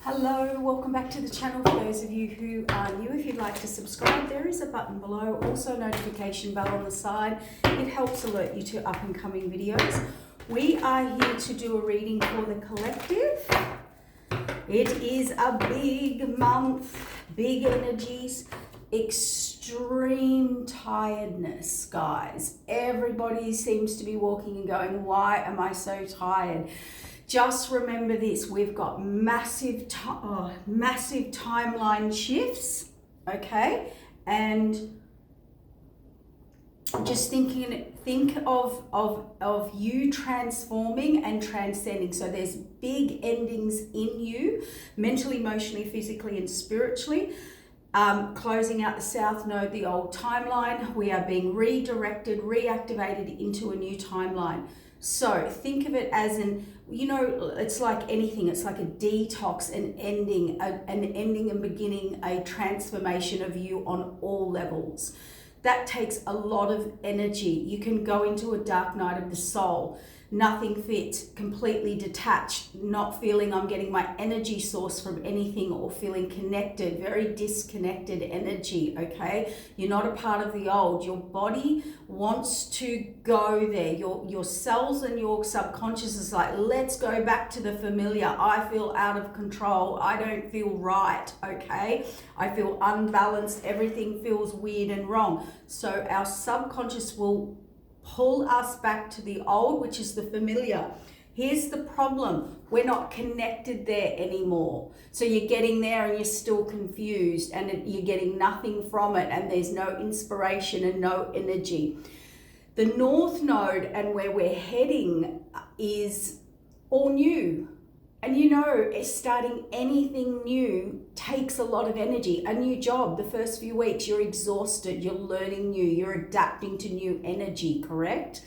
Hello, welcome back to the channel. For those of you who are new, if you'd like to subscribe, there is a button below, also a notification bell on the side. It helps alert you to up and coming videos. We are here to do a reading for the collective. It is a big month, big energies, extreme tiredness, guys. Everybody seems to be walking and going, why am I so tired? Just remember this, we've got massive timeline shifts, okay? And just think of you transforming and transcending. So there's big endings in you, mentally, emotionally, physically, and spiritually. Closing out the South Node, the old timeline. We are being redirected, reactivated into a new timeline. So think of it as it's like anything. It's like a detox, an ending and beginning, a transformation of you on all levels. That takes a lot of energy. You can go into a dark night of the soul, nothing fits, completely detached, not feeling I'm getting my energy source from anything or feeling connected, very disconnected energy, okay? You're not a part of the old. Your body wants to go there. Your cells and your subconscious is like, let's go back to the familiar. I feel out of control. I don't feel right, okay? I feel unbalanced. Everything feels weird and wrong. So our subconscious will pull us back to the old, which is the familiar. Here's the problem. We're not connected there anymore. So you're getting there and you're still confused and you're getting nothing from it, and there's no inspiration and no energy. The North Node and where we're heading is all new. And starting anything new takes a lot of energy. A new job, the first few weeks, you're exhausted, you're learning new, you're adapting to new energy, correct?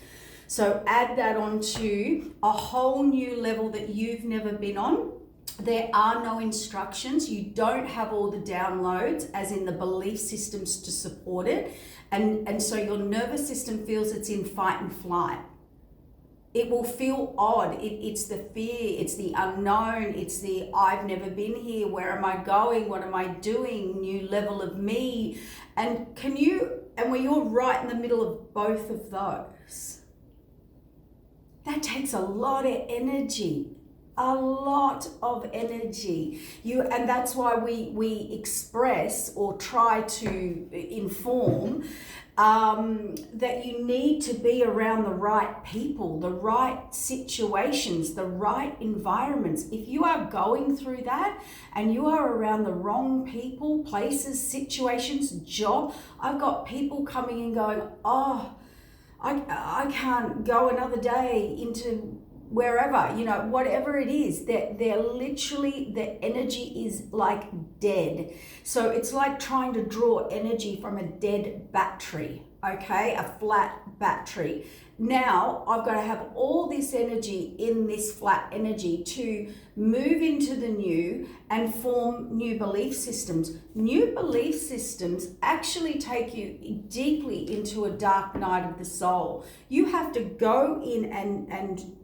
So add that onto a whole new level that you've never been on. There are no instructions. You don't have all the downloads, as in the belief systems to support it. And so your nervous system feels it's in fight and flight. It will feel odd. It's the fear, it's the unknown, it's the I've never been here, where am I going, what am I doing, new level of me. And when you're right in the middle of both of those, that takes a lot of energy. A lot of energy. And that's why we express or try to inform that you need to be around the right people, the right situations, the right environments. If you are going through that and you are around the wrong people, places, situations, job, I've got people coming and going, oh, I can't go another day into wherever, whatever it is, they're literally, the energy is like dead. So it's like trying to draw energy from a dead battery, okay? A flat battery. Now I've got to have all this energy in this flat energy to move into the new and form new belief systems. New belief systems actually take you deeply into a dark night of the soul. You have to go in and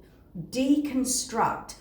deconstruct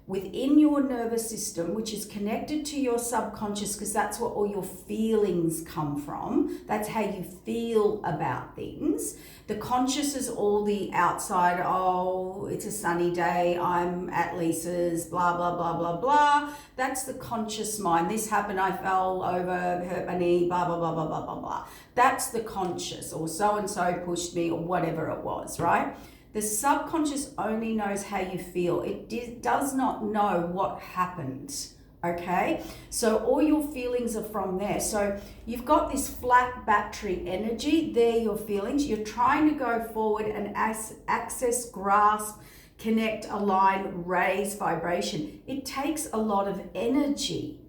within your nervous system, which is connected to your subconscious, because that's where all your feelings come from. That's how you feel about things. The conscious is all the outside. Oh, it's a sunny day, I'm at Lisa's, blah, blah, blah, blah, blah. That's the conscious mind. This happened, I fell over, hurt my knee, blah, blah, blah, blah, blah, blah, blah. That's the conscious, or so-and-so pushed me, or whatever it was, right? The subconscious only knows how you feel. It does not know what happened, okay? So all your feelings are from there. So you've got this flat battery energy. They're your feelings. You're trying to go forward and access, grasp, connect, align, raise vibration. It takes a lot of energy,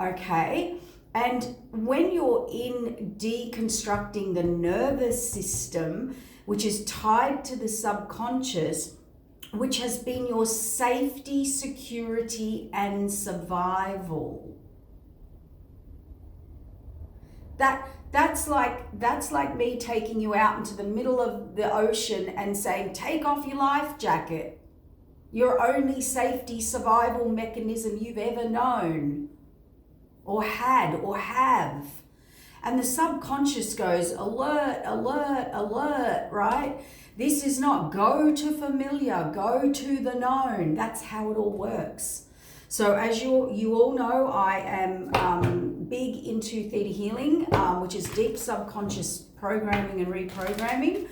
okay? And when you're in deconstructing the nervous system, which is tied to the subconscious, which has been your safety, security, and survival. That's like me taking you out into the middle of the ocean and saying, take off your life jacket. your only safety survival mechanism you've ever known or had or have. And the subconscious goes alert, alert, alert, right? This is not go to familiar, go to the known. That's how it all works. So as you all know, I am big into theta healing, which is deep subconscious programming and reprogramming.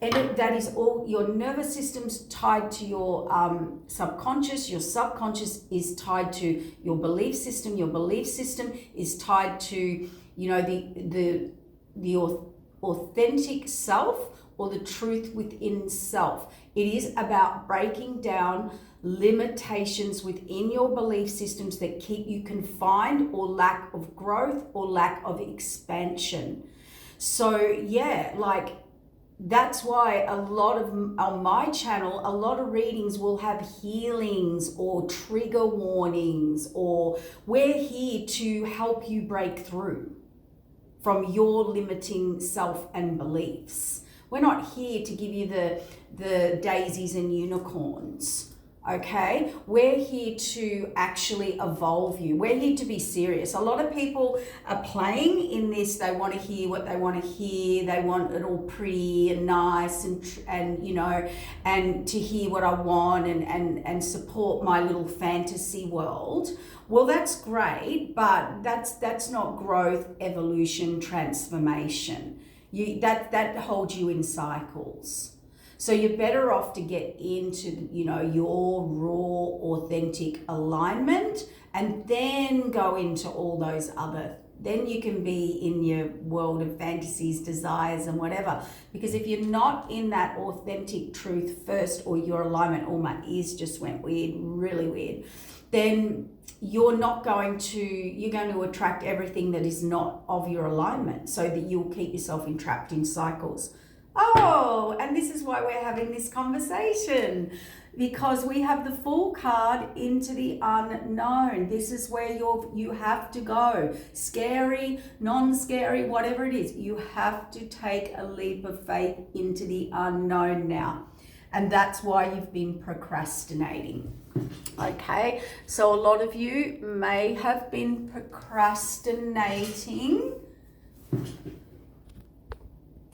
And that is all, your nervous system's tied to your subconscious. Your subconscious is tied to your belief system. Your belief system is tied to, the authentic self, or the truth within self. It is about breaking down limitations within your belief systems that keep you confined, or lack of growth, or lack of expansion. So yeah, like, that's why on my channel, a lot of readings will have healings or trigger warnings, or we're here to help you break through from your limiting self and beliefs. We're not here to give you the daisies and unicorns. Okay, we're here to actually evolve you. We're here to be serious. A lot of people are playing in this. They want to hear what they want to hear. They want it all pretty and nice and to hear what I want and support my little fantasy world. Well, that's great, but that's not growth, evolution, transformation. That holds you in cycles. So you're better off to get into, your raw, authentic alignment, and then go into all those other. Then you can be in your world of fantasies, desires, and whatever. Because if you're not in that authentic truth first, or your alignment, oh, my ears just went weird, really weird, then you're going to attract everything that is not of your alignment, so that you'll keep yourself entrapped in cycles. Oh, and this is why we're having this conversation, because we have the Fool card into the unknown. This is where you have to go. Scary, non-scary, whatever it is, you have to take a leap of faith into the unknown now. And that's why you've been procrastinating. Okay, so a lot of you may have been procrastinating.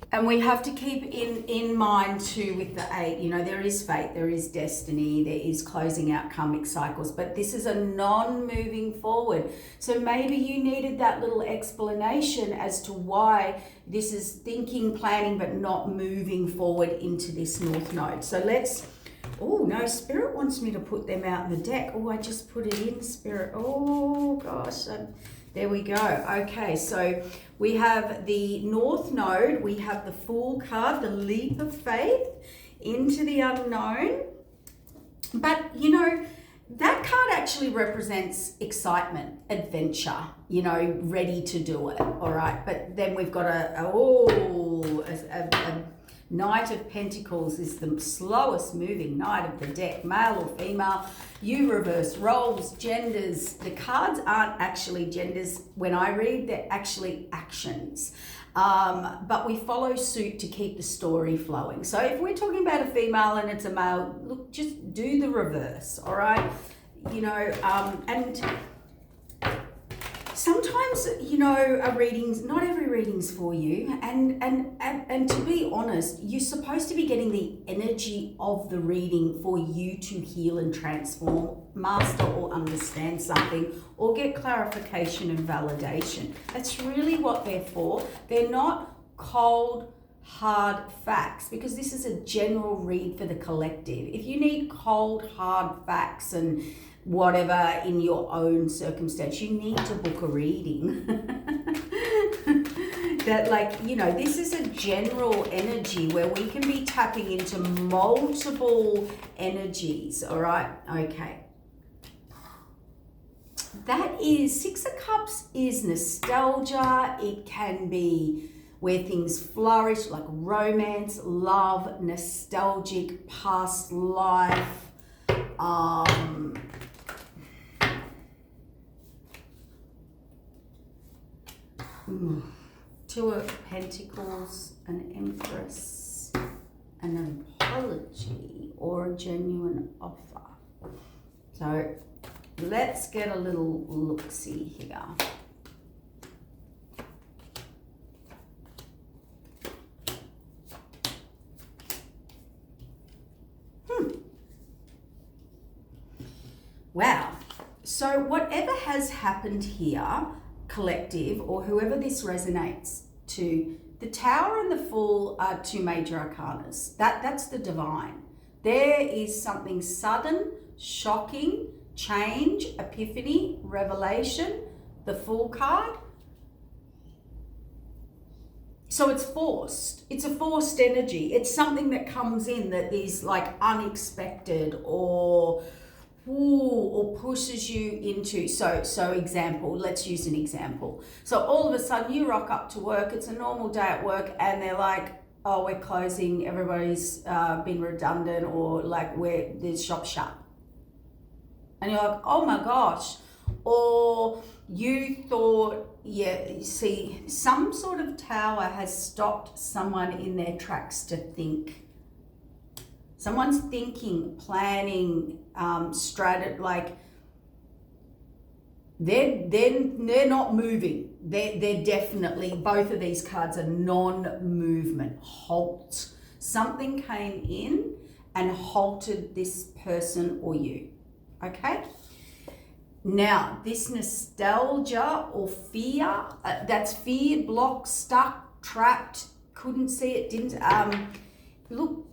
And we have to keep in mind too, with the 8, there is fate, there is destiny, there is closing out karmic cycles, but this is a non-moving forward. So maybe you needed that little explanation as to why this is thinking, planning, but not moving forward into this North Node. So Spirit wants me to put them out in the deck. Oh, I just put it in, Spirit. Oh gosh. There we go. Okay, so we have the North Node, we have the Fool card, the leap of faith into the unknown. But, that card actually represents excitement, adventure, ready to do it, all right? But then we've got a Knight of Pentacles is the slowest moving knight of the deck, male or female. You reverse roles, genders. The cards aren't actually genders when I read, they're actually actions. But we follow suit to keep the story flowing. So if we're talking about a female and it's a male, look, just do the reverse, all right? And sometimes, not every reading's for you. And to be honest, you're supposed to be getting the energy of the reading for you to heal and transform, master or understand something, or get clarification and validation. That's really what they're for. They're not cold, hard facts, because this is a general read for the collective. If you need cold, hard facts and whatever in your own circumstance, you need to book a reading. This is a general energy where we can be tapping into multiple energies, all right? Okay. That is, Six of Cups is nostalgia. It can be where things flourish, like romance, love, nostalgic, past life, Two of Pentacles, an Empress. an apology or a genuine offer. So let's get a little look-see here. Wow. So whatever has happened here, collective, or whoever this resonates to, the Tower and the Fool are two major arcanas. That's the divine. There is something sudden, shocking, change, epiphany, revelation, the Fool card. So it's forced. It's a forced energy. It's something that comes in that is like unexpected or pushes you into, so example, let's use an example. So all of a sudden you rock up to work, it's a normal day at work, and they're like, oh, we're closing, everybody's been redundant, or like the shop's shut. And you're like, oh my gosh. Or you thought, yeah, you see, some sort of tower has stopped someone in their tracks to think. Someone's thinking, planning, like they're not moving. They're definitely, both of these cards are non-movement, halt. Something came in and halted this person or you, okay? Now, this nostalgia or fear, that's fear, blocked, stuck, trapped, couldn't see it, didn't, look,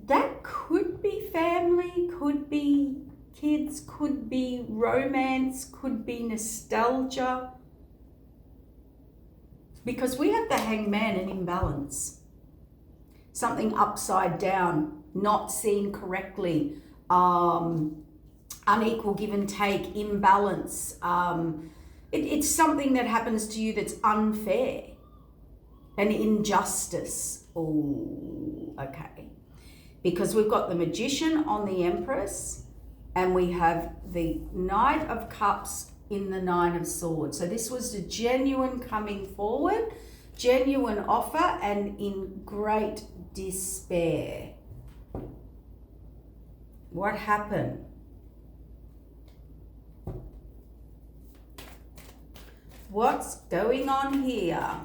that could be family, could be kids, could be romance, could be nostalgia. Because we have the Hangman and imbalance. Something upside down, not seen correctly, unequal give and take, imbalance. It's something that happens to you that's unfair, an injustice. Oh, okay. Because we've got the Magician on the Empress, and we have the Knight of Cups in the Nine of Swords. So this was a genuine coming forward, genuine offer, and in great despair. What happened? What's going on here?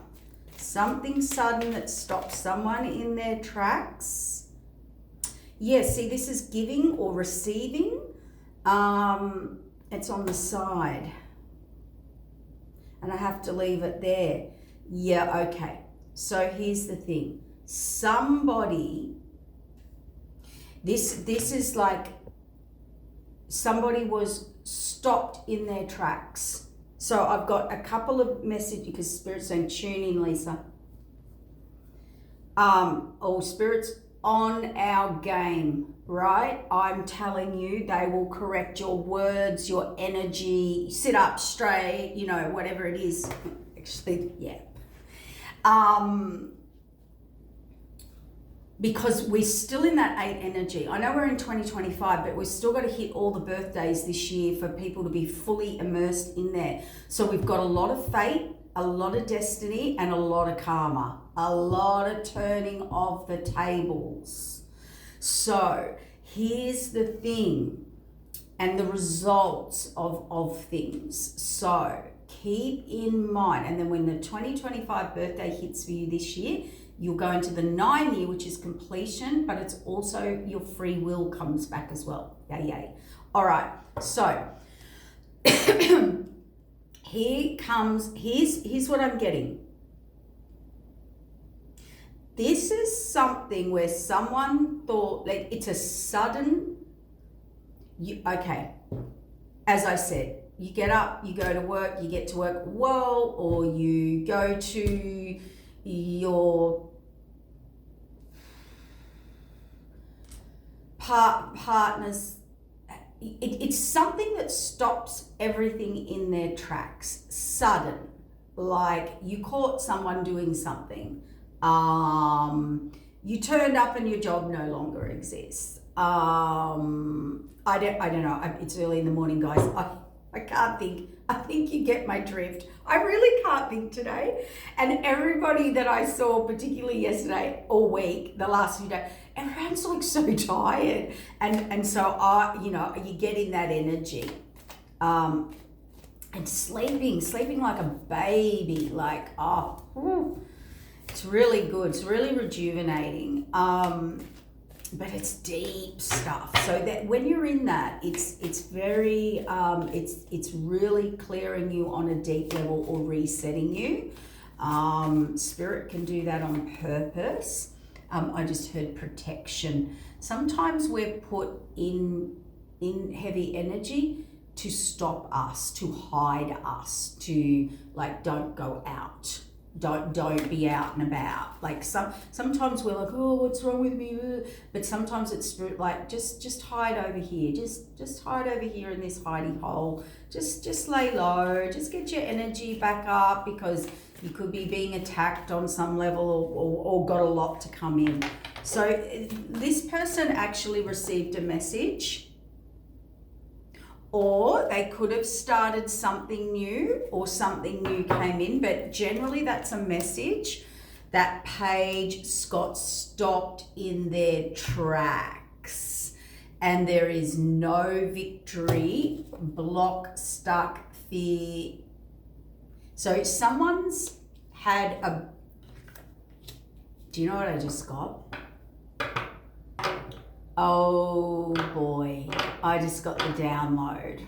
Something sudden that stops someone in their tracks. Yes, see, this is giving or receiving. It's on the side. And I have to leave it there. Yeah, okay. So here's the thing. Somebody, this is like somebody was stopped in their tracks. So I've got a couple of messages, because Spirit's saying, tune in, Lisa. Or Spirit's on our game, right? I'm telling you, they will correct your words, your energy, sit up straight, you know, whatever it is. Actually, yeah. Because we're still in that 8 energy. I know we're in 2025, but we've still got to hit all the birthdays this year for people to be fully immersed in there. So we've got a lot of fate, a lot of destiny, and a lot of karma. A lot of turning of the tables. So here's the thing and the results of things. So keep in mind, and then when the 2025 birthday hits for you this year, you'll go into the 9 year, which is completion, but it's also your free will comes back as well. Yay, yay. All right, so here's what I'm getting. This is something where someone thought, like, it's a sudden, okay, as I said, you get up, you go to work, you get to work, whoa, or you go to your partner's, it's something that stops everything in their tracks, sudden, like you caught someone doing something. You turned up and your job no longer exists. I don't know. It's early in the morning, guys. I can't think I think you get my drift. I really can't think today. And everybody that I saw, particularly yesterday, all week, the last few days, everyone's like so tired. And so you get in that energy. And sleeping like a baby, like, it's really good. It's really rejuvenating. But it's deep stuff. So that when you're in that, it's very, it's really clearing you on a deep level or resetting you. Spirit can do that on purpose. I just heard protection. Sometimes we're put in heavy energy to stop us, to hide us, to like, don't go out. Don't be out and about. Like sometimes we're like, oh, what's wrong with me? But sometimes it's spirit, like just hide over here. Just hide over here in this hidey hole. Just lay low. Just get your energy back up, because you could be being attacked on some level or got a lot to come in. So this person actually received a message, or they could have started something new, or something new came in, but generally that's a message. That page got stopped in their tracks, and there is no victory, block, stuck, fear. So someone's had a, do you know what I just got? Oh boy, I just got the download.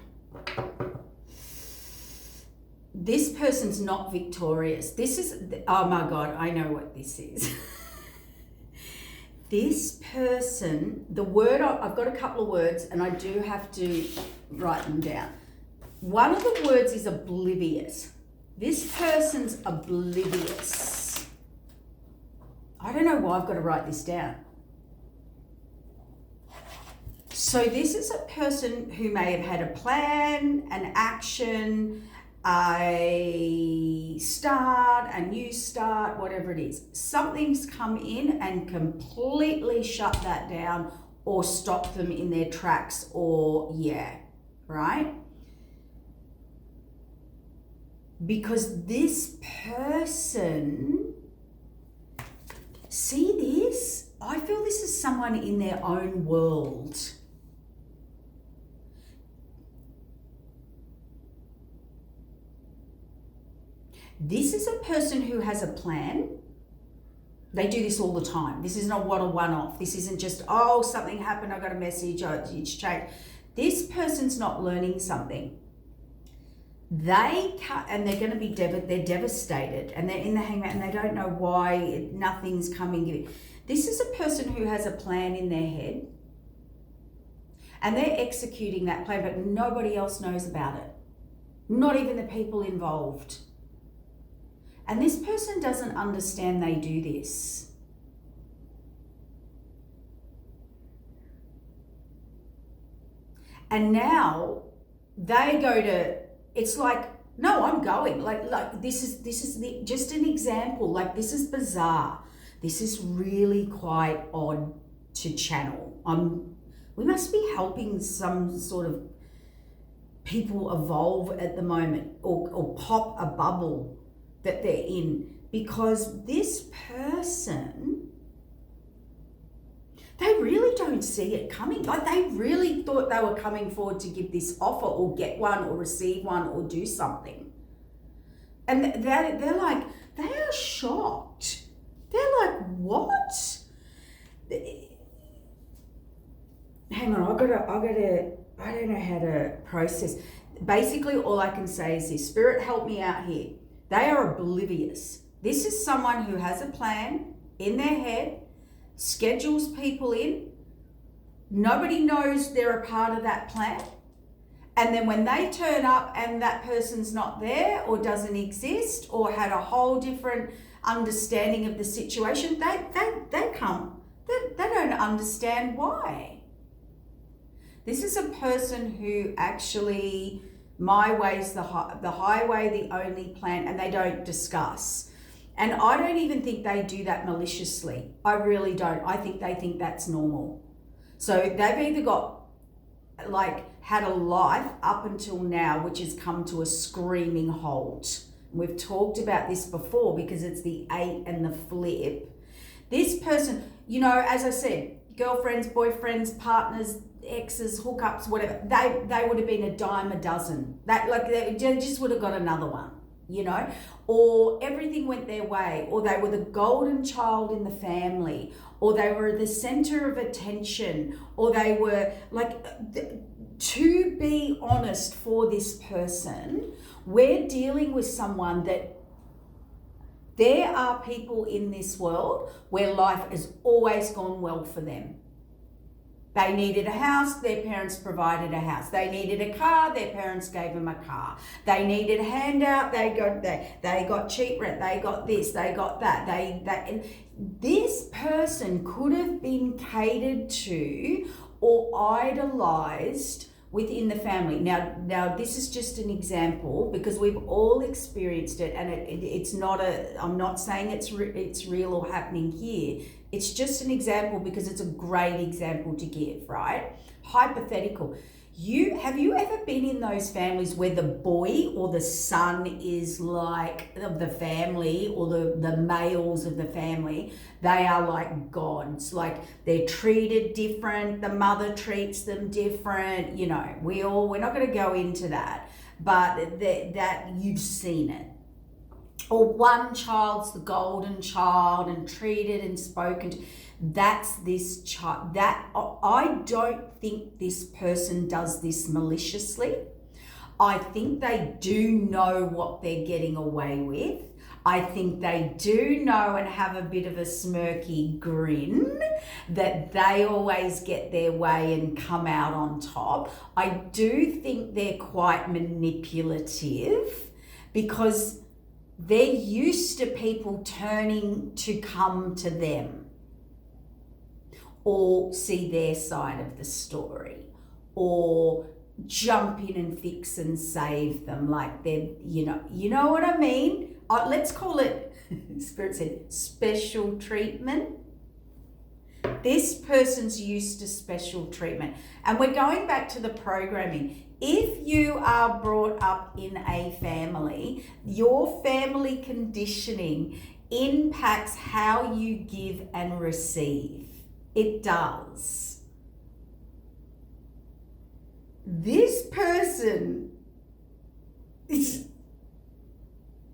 This person's not victorious. This is, oh my God, I know what this is. This person, the word, I've got a couple of words and I do have to write them down. One of the words is oblivious. This person's oblivious. I don't know why I've got to write this down. So this is a person who may have had a plan, an action, a start, a new start, whatever it is. Something's come in and completely shut that down or stopped them in their tracks, or right? Because this person, see this? I feel this is someone in their own world. This is a person who has a plan. They do this all the time. This is not a one-off. This isn't just, oh, something happened, I got a message, oh, it's changed. This person's not learning something. They can't, and they're going to be they're devastated, and they're in the hangman, and they don't know why nothing's coming. This is a person who has a plan in their head, and they're executing that plan, but nobody else knows about it. Not even the people involved. And this person doesn't understand they do this. And now they go to, it's like, no, I'm going. Like this is just an example. Like, this is bizarre. This is really quite odd to channel. We must be helping some sort of people evolve at the moment, or pop a bubble that they're in, because this person, they really don't see it coming. Like, they really thought they were coming forward to give this offer or get one or receive one or do something. And they're like, they are shocked. They're like, what? Hang on, I don't know how to process. Basically, all I can say is this: Spirit, help me out here. They are oblivious. This is someone who has a plan in their head, schedules people in. Nobody knows they're a part of that plan. And then when they turn up and that person's not there or doesn't exist or had a whole different understanding of the situation, they don't understand why. This is a person who actually, my way's the highway, the only plan, and they don't discuss. And I don't even think they do that maliciously. I really don't. I think they think that's normal. So they've either got like had a life up until now which has come to a screaming halt. We've talked about this before because it's the 8 and the flip. This person, you know, as I said, girlfriends, boyfriends, partners, exes, hookups, whatever, they would have been a dime a dozen. That, like, they just would have got another one, you know, or everything went their way, or they were the golden child in the family, or they were the center of attention, or they were like, to be honest, for this person, we're dealing with someone that there are people in this world where life has always gone well for them. They needed a house, their parents provided a house. They needed a car, their parents gave them a car. They needed a handout, they got cheap rent, they got this, they got that. And this person could have been catered to or idolized within the family. Now this is just an example because we've all experienced it, and it's not I'm not saying it's real or happening here. It's just an example because it's a great example to give, right? Hypothetical. Have you ever been in those families where the boy or the son is like of the family, or the males of the family, they are like gods, like they're treated different, the mother treats them different, you know, we're not going to go into that, but that you've seen it. Or one child's the golden child and treated and spoken to. That's this child. That I don't think this person does this maliciously. I think they do know what they're getting away with. I think they do know and have a bit of a smirky grin that they always get their way and come out on top. I do think they're quite manipulative because they're used to people turning to come to them or see their side of the story or jump in and fix and save them, like they're, you know what I mean? Let's call it, Spirit said, special treatment. This person's used to special treatment. And we're going back to the programming. If you are brought up in a family, your family conditioning impacts how you give and receive. It does. This person is,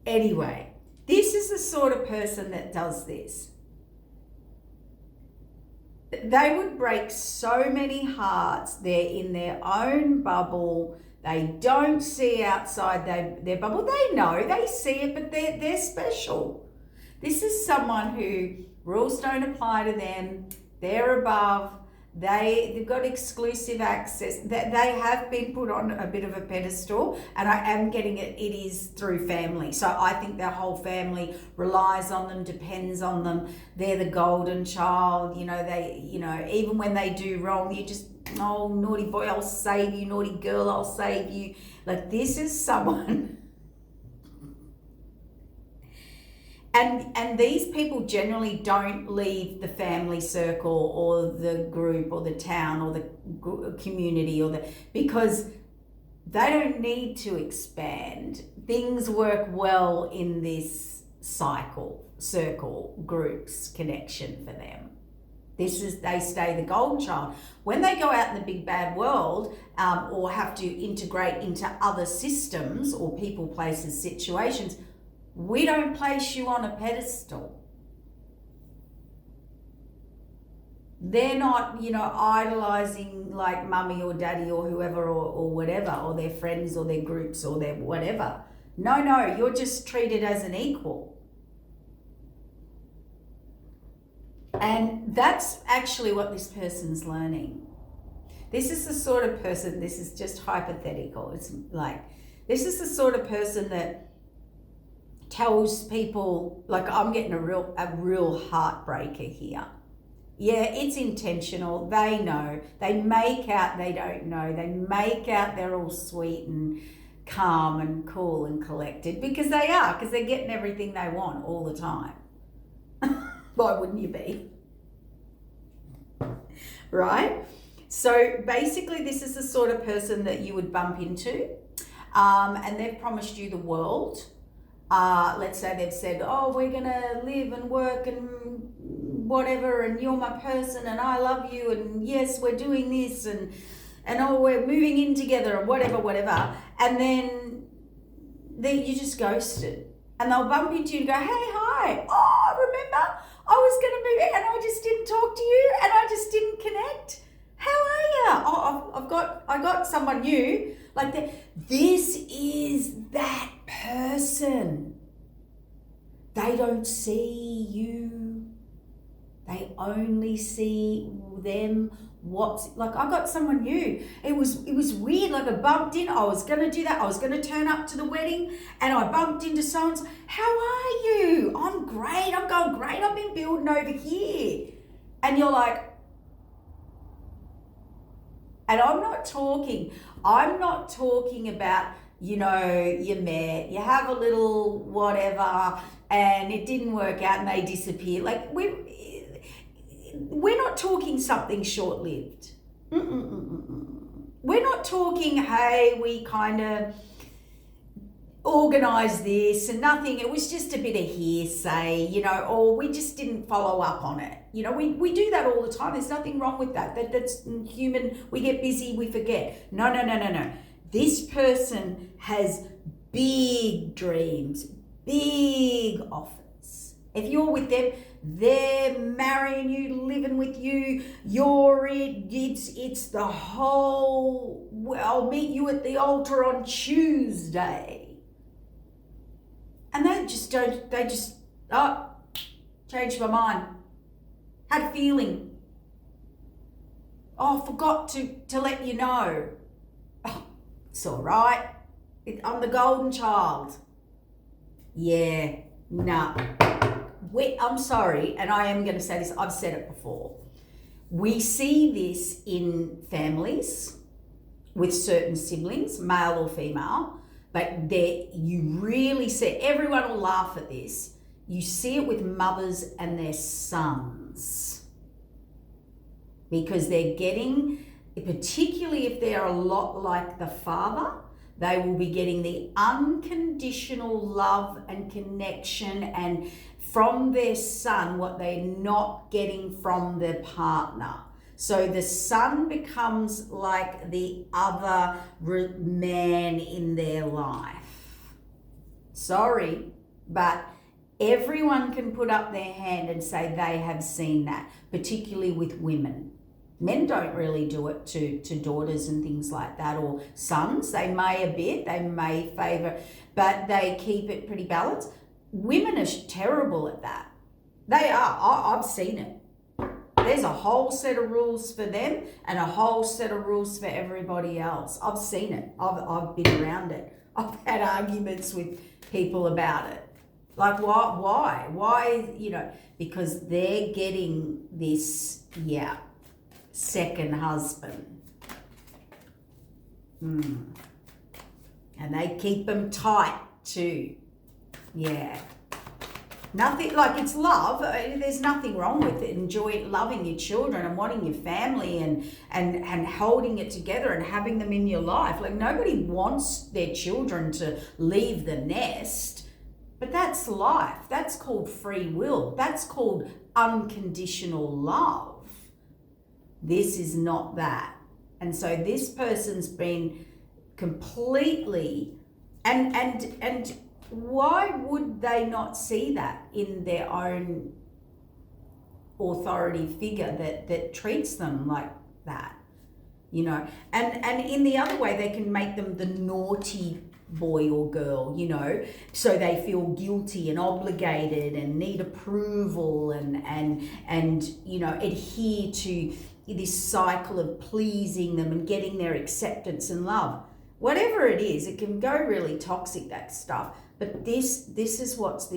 anyway, this is the sort of person that does this. They would break so many hearts. They're in their own bubble. They don't see outside their bubble. They know, they see it, but they're special. This is someone who rules don't apply to them. They're above. They've got exclusive access. They have been put on a bit of a pedestal, and I am getting it. It is through family. So I think their whole family relies on them, depends on them. They're the golden child. Even when they do wrong, you just, oh, naughty boy, I'll save you. Naughty girl, I'll save you. Like, this is someone. And these people generally don't leave the family circle or the group or the town or the community because they don't need to expand. Things work well in this circle, groups, connection for them. They stay the golden child. When they go out in the big bad world or have to integrate into other systems or people, places, situations, we don't place you on a pedestal. They're not, idolizing like mummy or daddy or whoever or whatever, or their friends or their groups or their whatever. No, you're just treated as an equal. And that's actually what this person's learning. This is the sort of person, this is just hypothetical. It's like, this is the sort of person that tells people, like, I'm getting a real heartbreaker here. Yeah, it's intentional. They know. They make out they don't know. They make out they're all sweet and calm and cool and collected because they are, because they're getting everything they want all the time. Why wouldn't you be? Right? So basically, this is the sort of person that you would bump into, and they've promised you the world. Let's say they've said, oh, we're going to live and work and whatever, and you're my person, and I love you, and yes, we're doing this, and oh, we're moving in together, and whatever. And then you just ghosted. And they'll bump into you and go, hey, hi. Oh, remember? I was going to move and I just didn't talk to you and I just didn't connect. How are you? Oh, I got someone new. Like that. This is that person. They don't see you. They only see them. I got someone new. It was weird. Like I bumped in. I was gonna do that. I was gonna turn up to the wedding, and I bumped into so-and-so. How are you? I'm great. I'm going great. I've been building over here, and you're like, and I'm not talking about, you met, you have a little whatever, and it didn't work out, and they disappear. Like we're not talking something short-lived. We're not talking, hey, we kind of organised this and nothing. It was just a bit of hearsay, or we just didn't follow up on it. We do that all the time. There's nothing wrong with that. That's human. We get busy, we forget. No. This person has big dreams, big offers. If you're with them, they're marrying you, living with you, you're it. It's the whole, I'll meet you at the altar on Tuesday. And they just changed my mind. Had a feeling. Oh, forgot to let you know. Oh, it's all right. I'm the golden child. Yeah, nah. I'm sorry, and I am going to say this, I've said it before. We see this in families with certain siblings, male or female, but you really see, everyone will laugh at this, you see it with mothers and their sons. Because they're getting, particularly if they're a lot like the father, they will be getting the unconditional love and connection and from their son what they're not getting from their partner. So the son becomes like the other man in their life. Sorry, but everyone can put up their hand and say they have seen that, particularly with women. Men don't really do it to daughters and things like that, or sons. They may a bit, they may favour, but they keep it pretty balanced. Women are terrible at that. They are. I've seen it. There's a whole set of rules for them and a whole set of rules for everybody else. I've seen it. I've been around it. I've had arguments with people about it. Like, why? Why, because they're getting this, second husband. And they keep them tight too. Yeah. Nothing, like it's love. There's nothing wrong with it. Enjoy loving your children and wanting your family and holding it together and having them in your life. Like nobody wants their children to leave the nest, but that's life. That's called free will. That's called unconditional love. This is not that. And so this person's been completely, and why would they not see that in their own authority figure that treats them like that, and in the other way, they can make them the naughty boy or girl, so they feel guilty and obligated and need approval and adhere to this cycle of pleasing them and getting their acceptance and love. Whatever it is, it can go really toxic, that stuff. But this is what's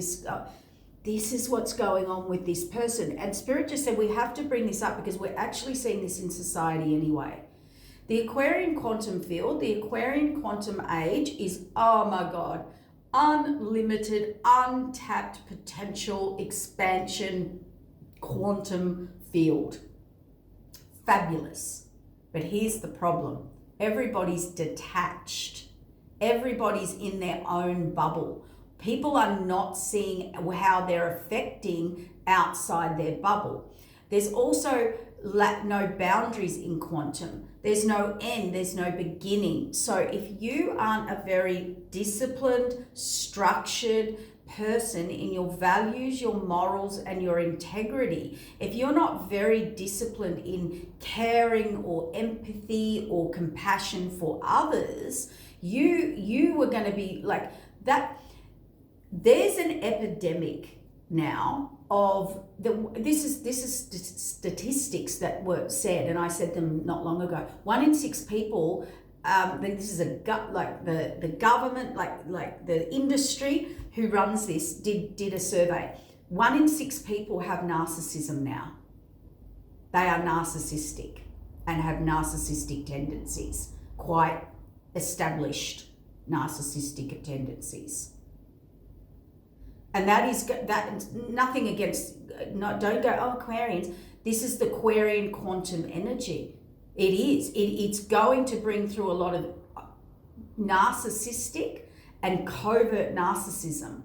going on with this person. And Spirit just said we have to bring this up because we're actually seeing this in society anyway. The Aquarian quantum field, the Aquarian quantum age is, oh my God, unlimited, untapped potential expansion quantum field. Fabulous. But here's the problem. Everybody's detached. Everybody's in their own bubble. People are not seeing how they're affecting outside their bubble. There's also no boundaries in quantum. There's no end, there's no beginning. So if you aren't a very disciplined, structured person in your values, your morals, and your integrity, if you're not very disciplined in caring or empathy or compassion for others, you are going to be like that. There's an epidemic now of this is statistics that were said, and I said them not long ago. 1 in 6 people, this is the government, like the industry who runs this did a survey. 1 in 6 people have narcissism now. They are narcissistic and have narcissistic tendencies, quite established narcissistic tendencies. And that is nothing against, don't go, oh, Aquarians. This is the Aquarian quantum energy. It is. It's going to bring through a lot of narcissistic and covert narcissism.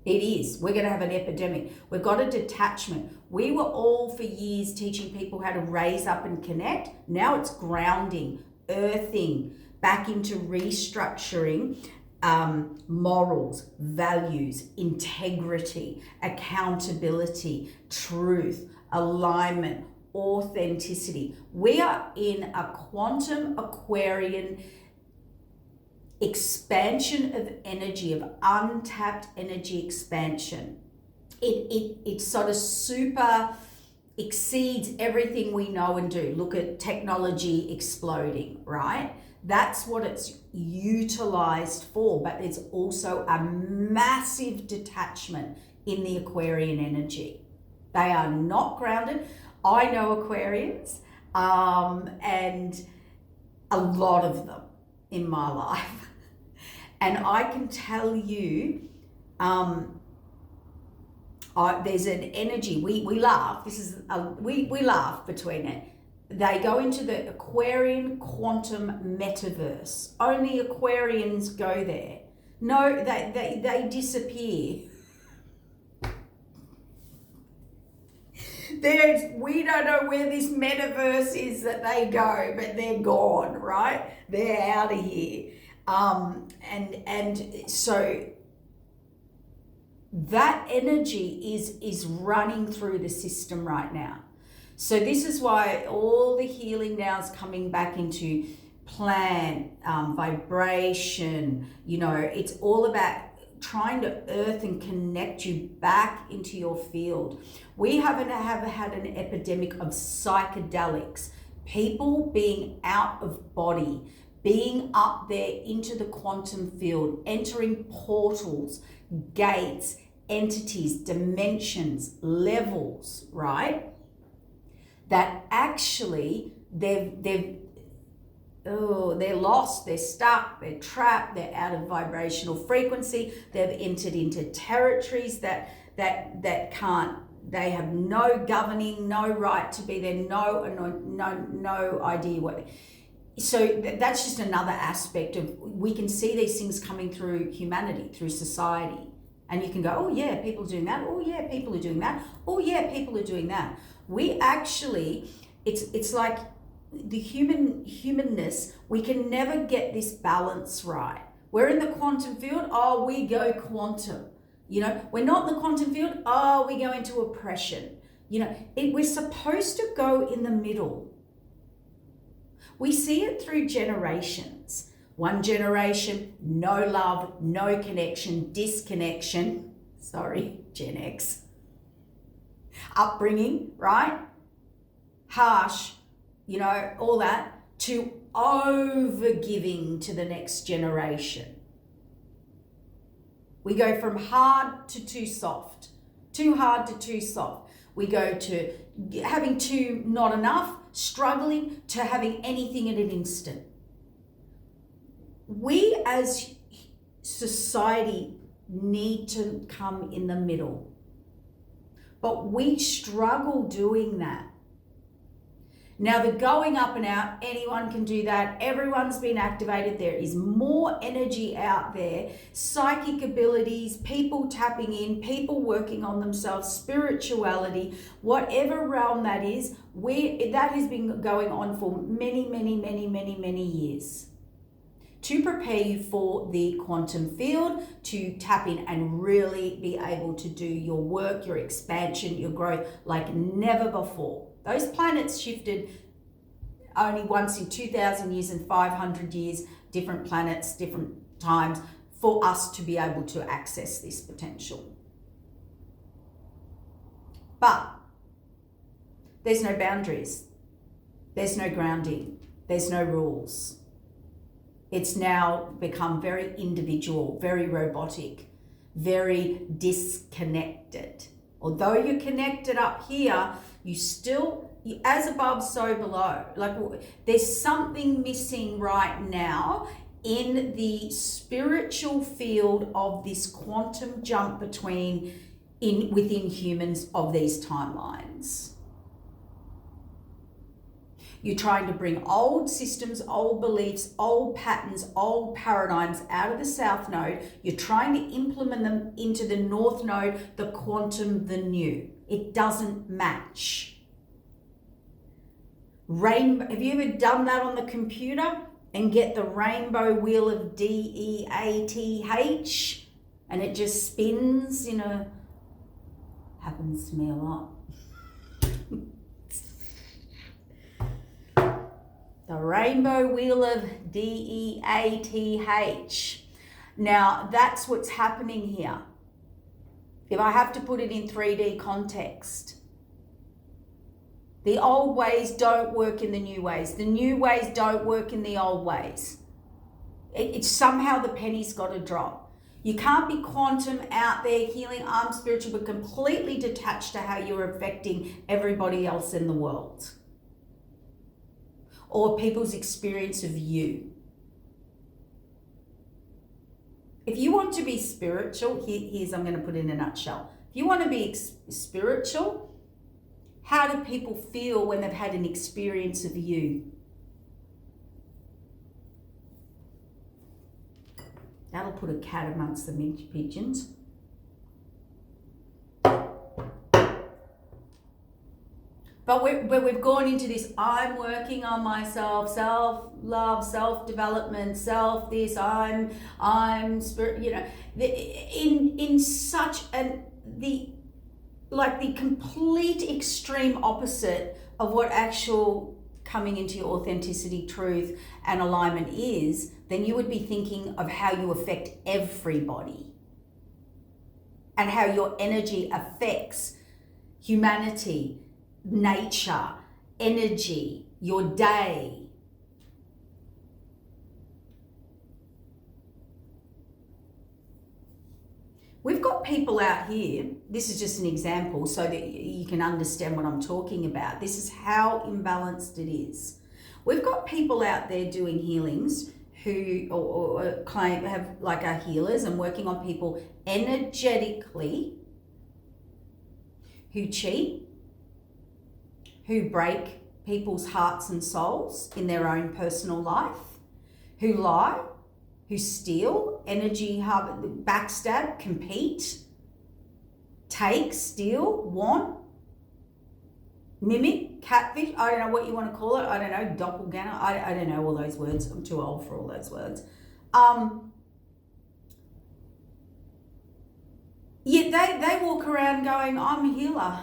It is. We're going to have an epidemic. We've got a detachment. We were all for years teaching people how to raise up and connect. Now it's grounding, earthing, back into restructuring morals, values, integrity, accountability, truth, alignment, authenticity. We are in a quantum Aquarian expansion of energy, of untapped energy expansion. It sort of super exceeds everything we know and do. Look at technology exploding, right? That's what it's utilized for, but there's also a massive detachment in the Aquarian energy. They are not grounded. I know Aquarians, and a lot of them in my life. And I can tell you, there's an energy, we laugh, we laugh between it. They go into the Aquarian quantum metaverse. Only Aquarians go there. No, they disappear. We don't know where this metaverse is that they go, but they're gone, right? They're out of here. And so that energy is running through the system right now. So this is why all the healing now is coming back into plant, vibration. You know, it's all about trying to earth and connect you back into your field. We have had an epidemic of psychedelics, people being out of body, being up there into the quantum field, entering portals, gates, entities, dimensions, levels, right? That actually they're lost, they're stuck, they're trapped, they're out of vibrational frequency, they've entered into territories that can't, they have no governing, no right to be there, no idea what. So that's just another aspect of, we can see these things coming through humanity, through society. And you can go, oh yeah, people are doing that. Oh yeah, people are doing that. Oh yeah, people are doing that. We actually, it's like the humanness, we can never get this balance right. We're in the quantum field, oh, we go quantum. You know, we're not in the quantum field, oh, we go into oppression. You know, we're supposed to go in the middle. We see it through generations. One generation, no love, no connection, disconnection. Sorry, Gen X. Upbringing, right? Harsh, you know, all that, to over-giving to the next generation. We go from hard to too soft, too hard to too soft. We go to having too not enough, struggling, to having anything in an instant. We as society need to come in the middle. But we struggle doing that. Now, the going up and out, anyone can do that. Everyone's been activated. There is more energy out there, psychic abilities, people tapping in, people working on themselves, spirituality, whatever realm that is, that has been going on for many, many, many, many, many years, to prepare you for the quantum field, to tap in and really be able to do your work, your expansion, your growth like never before. Those planets shifted only once in 2,000 years and 500 years, different planets, different times, for us to be able to access this potential. But there's no boundaries. There's no grounding. There's no rules. It's now become very individual, very robotic, very disconnected. Although you're connected up here, you still, as above, so below. Like, there's something missing right now in the spiritual field of this quantum jump within humans of these timelines. You're trying to bring old systems, old beliefs, old patterns, old paradigms out of the South Node. You're trying to implement them into the North Node, the quantum, the new. It doesn't match. Have you ever done that on the computer and get the rainbow wheel of DEATH and it just spins, happens to me a lot. The rainbow wheel of DEATH. Now, that's what's happening here. If I have to put it in 3D context, the old ways don't work in the new ways. The new ways don't work in the old ways. It's somehow the penny's got to drop. You can't be quantum out there, healing, armed, spiritual, but completely detached to how you're affecting everybody else in the world, or people's experience of you. If you want to be spiritual, here's I'm going to put in a nutshell. If you want to be spiritual, how do people feel when they've had an experience of you? That'll put a cat amongst the pigeons. But we've gone into this, I'm working on myself, self-love, self-development, this, I'm spirit, in such the complete extreme opposite of what actual coming into your authenticity, truth, and alignment is, then you would be thinking of how you affect everybody and how your energy affects humanity, nature, energy, your day. We've got people out here, this is just an example so that you can understand what I'm talking about. This is how imbalanced it is. We've got people out there doing healings who or claim have are healers and working on people energetically, who cheat, who break people's hearts and souls in their own personal life, who lie, who steal, backstab, compete, take, steal, want, mimic, catfish, I don't know what you want to call it, I don't know, doppelganger, I don't know all those words, I'm too old for all those words. Yet they walk around going, I'm a healer.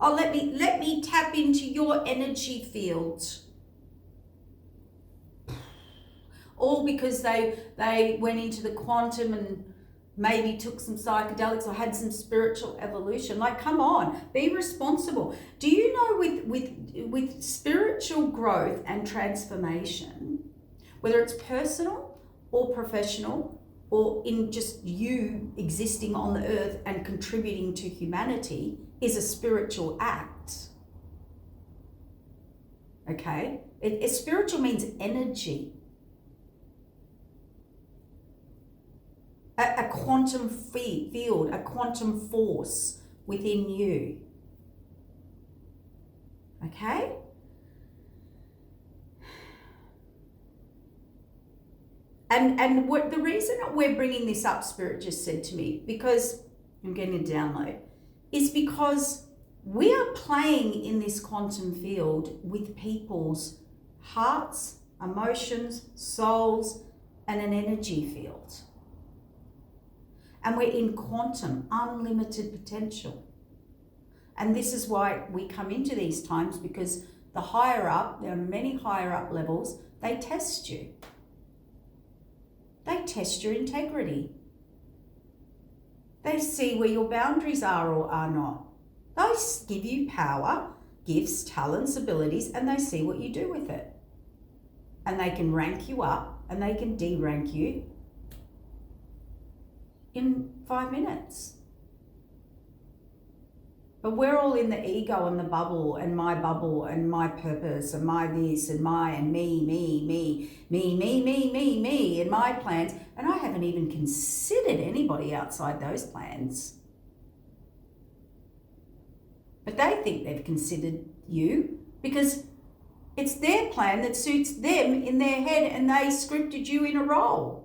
Oh, let me tap into your energy field. All because they went into the quantum and maybe took some psychedelics or had some spiritual evolution. Come on, be responsible. Do you know with spiritual growth and transformation, whether it's personal or professional or in just you existing on the earth and contributing to humanity, is a spiritual act. Okay? Spiritual means energy. A quantum field, a quantum force within you. Okay? And what the reason that we're bringing this up, Spirit just said to me, because I'm getting a download, is because we are playing in this quantum field with people's hearts, emotions, souls, and an energy field. And we're in quantum, unlimited potential. And this is why we come into these times, because the higher up, there are many higher up levels, they test you. They test your integrity. They see where your boundaries are or are not. They give you power, gifts, talents, abilities, and they see what you do with it. And they can rank you up and they can de-rank you in 5 minutes. But we're all in the ego and the bubble and my purpose and my this and my and me, and my plans. And I haven't even considered anybody outside those plans. But they think they've considered you because it's their plan that suits them in their head and they scripted you in a role.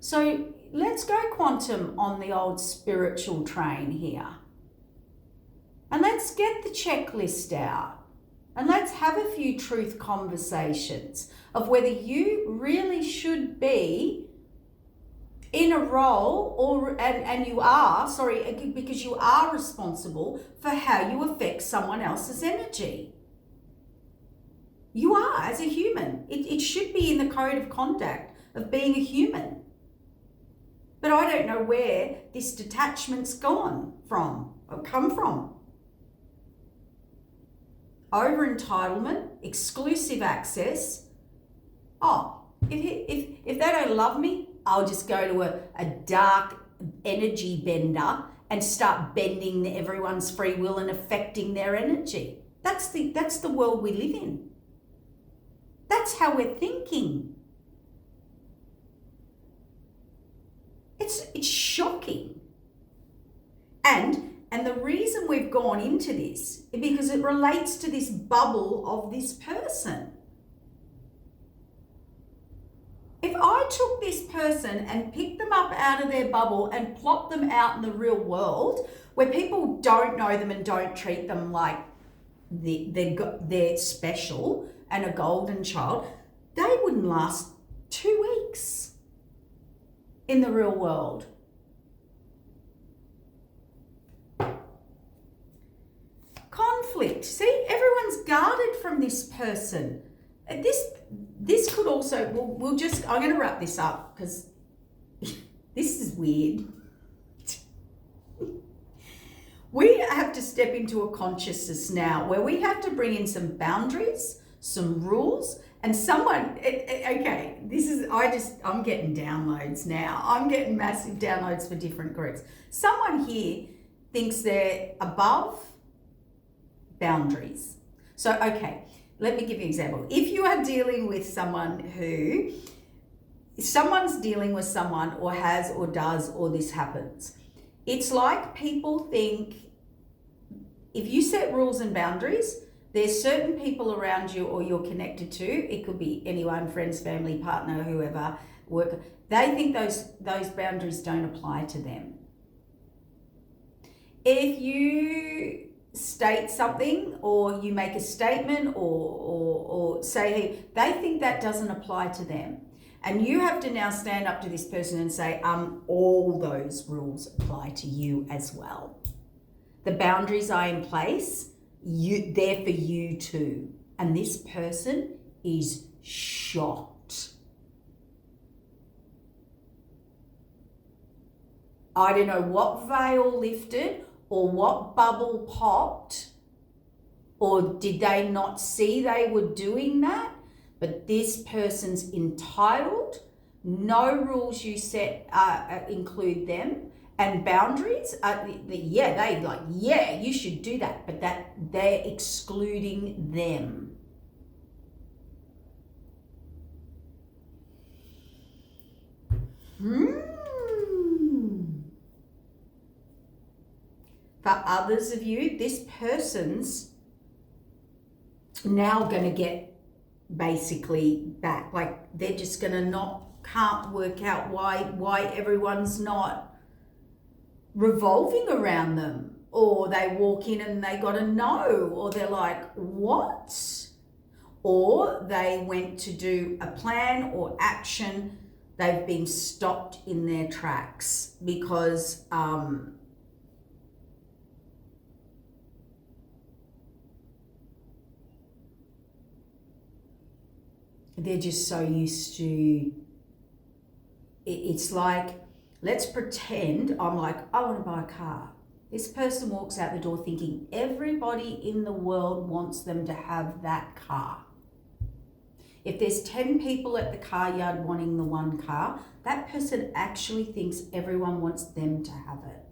So let's go quantum on the old spiritual train here. And let's get the checklist out. And let's have a few truth conversations of whether you really should be in a role and you are, because you are responsible for how you affect someone else's energy. You are, as a human. It should be in the code of conduct of being a human. But I don't know where this detachment's gone from or come from. Over-entitlement, exclusive access. Oh, if they don't love me, I'll just go to a dark energy bender and start bending everyone's free will and affecting their energy. That's the world we live in. That's how we're thinking. It's shocking. And the reason we've gone into this is because it relates to this bubble of this person. If I took this person and picked them up out of their bubble and plopped them out in the real world, where people don't know them and don't treat them like they're special and a golden child, they wouldn't last 2 weeks in the real world. Conflict. See, everyone's guarded from this person. This could also, I'm going to wrap this up because this is weird. We have to step into a consciousness now where we have to bring in some boundaries, some rules, and someone, okay, I'm getting downloads now. I'm getting massive downloads for different groups. Someone here thinks they're above boundaries. So, okay, let me give you an example. If you are dealing with someone's dealing with someone or has or does or this happens, it's like people think if you set rules and boundaries, there's certain people around you or you're connected to, it could be anyone, friends, family, partner, whoever, work, they think those boundaries don't apply to them. If you state something or you make a statement or say, hey, they think that doesn't apply to them. And you have to now stand up to this person and say, all those rules apply to you as well. The boundaries are in place, they're for you too. And this person is shocked. I don't know what veil lifted or what bubble popped, or did they not see they were doing that? But this person's entitled. No rules you set include them. And boundaries, you should do that, but they're excluding them. For others of you, this person's now going to get basically back. Like they're just going to can't work out why everyone's not revolving around them, or they walk in and they got a no, or they're like, what? Or they went to do a plan or action, they've been stopped in their tracks because they're just so used to, it's like, let's pretend I'm like, I want to buy a car. This person walks out the door thinking everybody in the world wants them to have that car. If there's 10 people at the car yard wanting the one car, that person actually thinks everyone wants them to have it,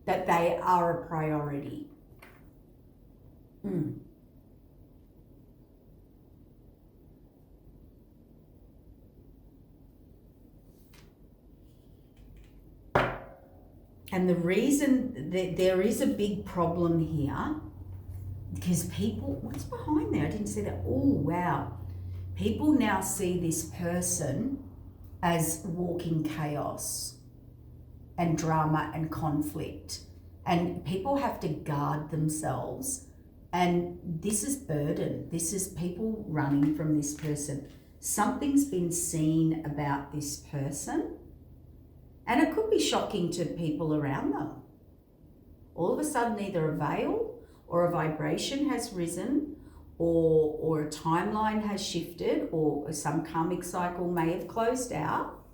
that they are a priority. And the reason that there is a big problem here, because people, what's behind there? I didn't see that. Oh, wow. People now see this person as walking chaos and drama and conflict. And people have to guard themselves. And this is burden. This is people running from this person. Something's been seen about this person. And it could be shocking to people around them. All of a sudden, either a veil or a vibration has risen, or a timeline has shifted, or some karmic cycle may have closed out.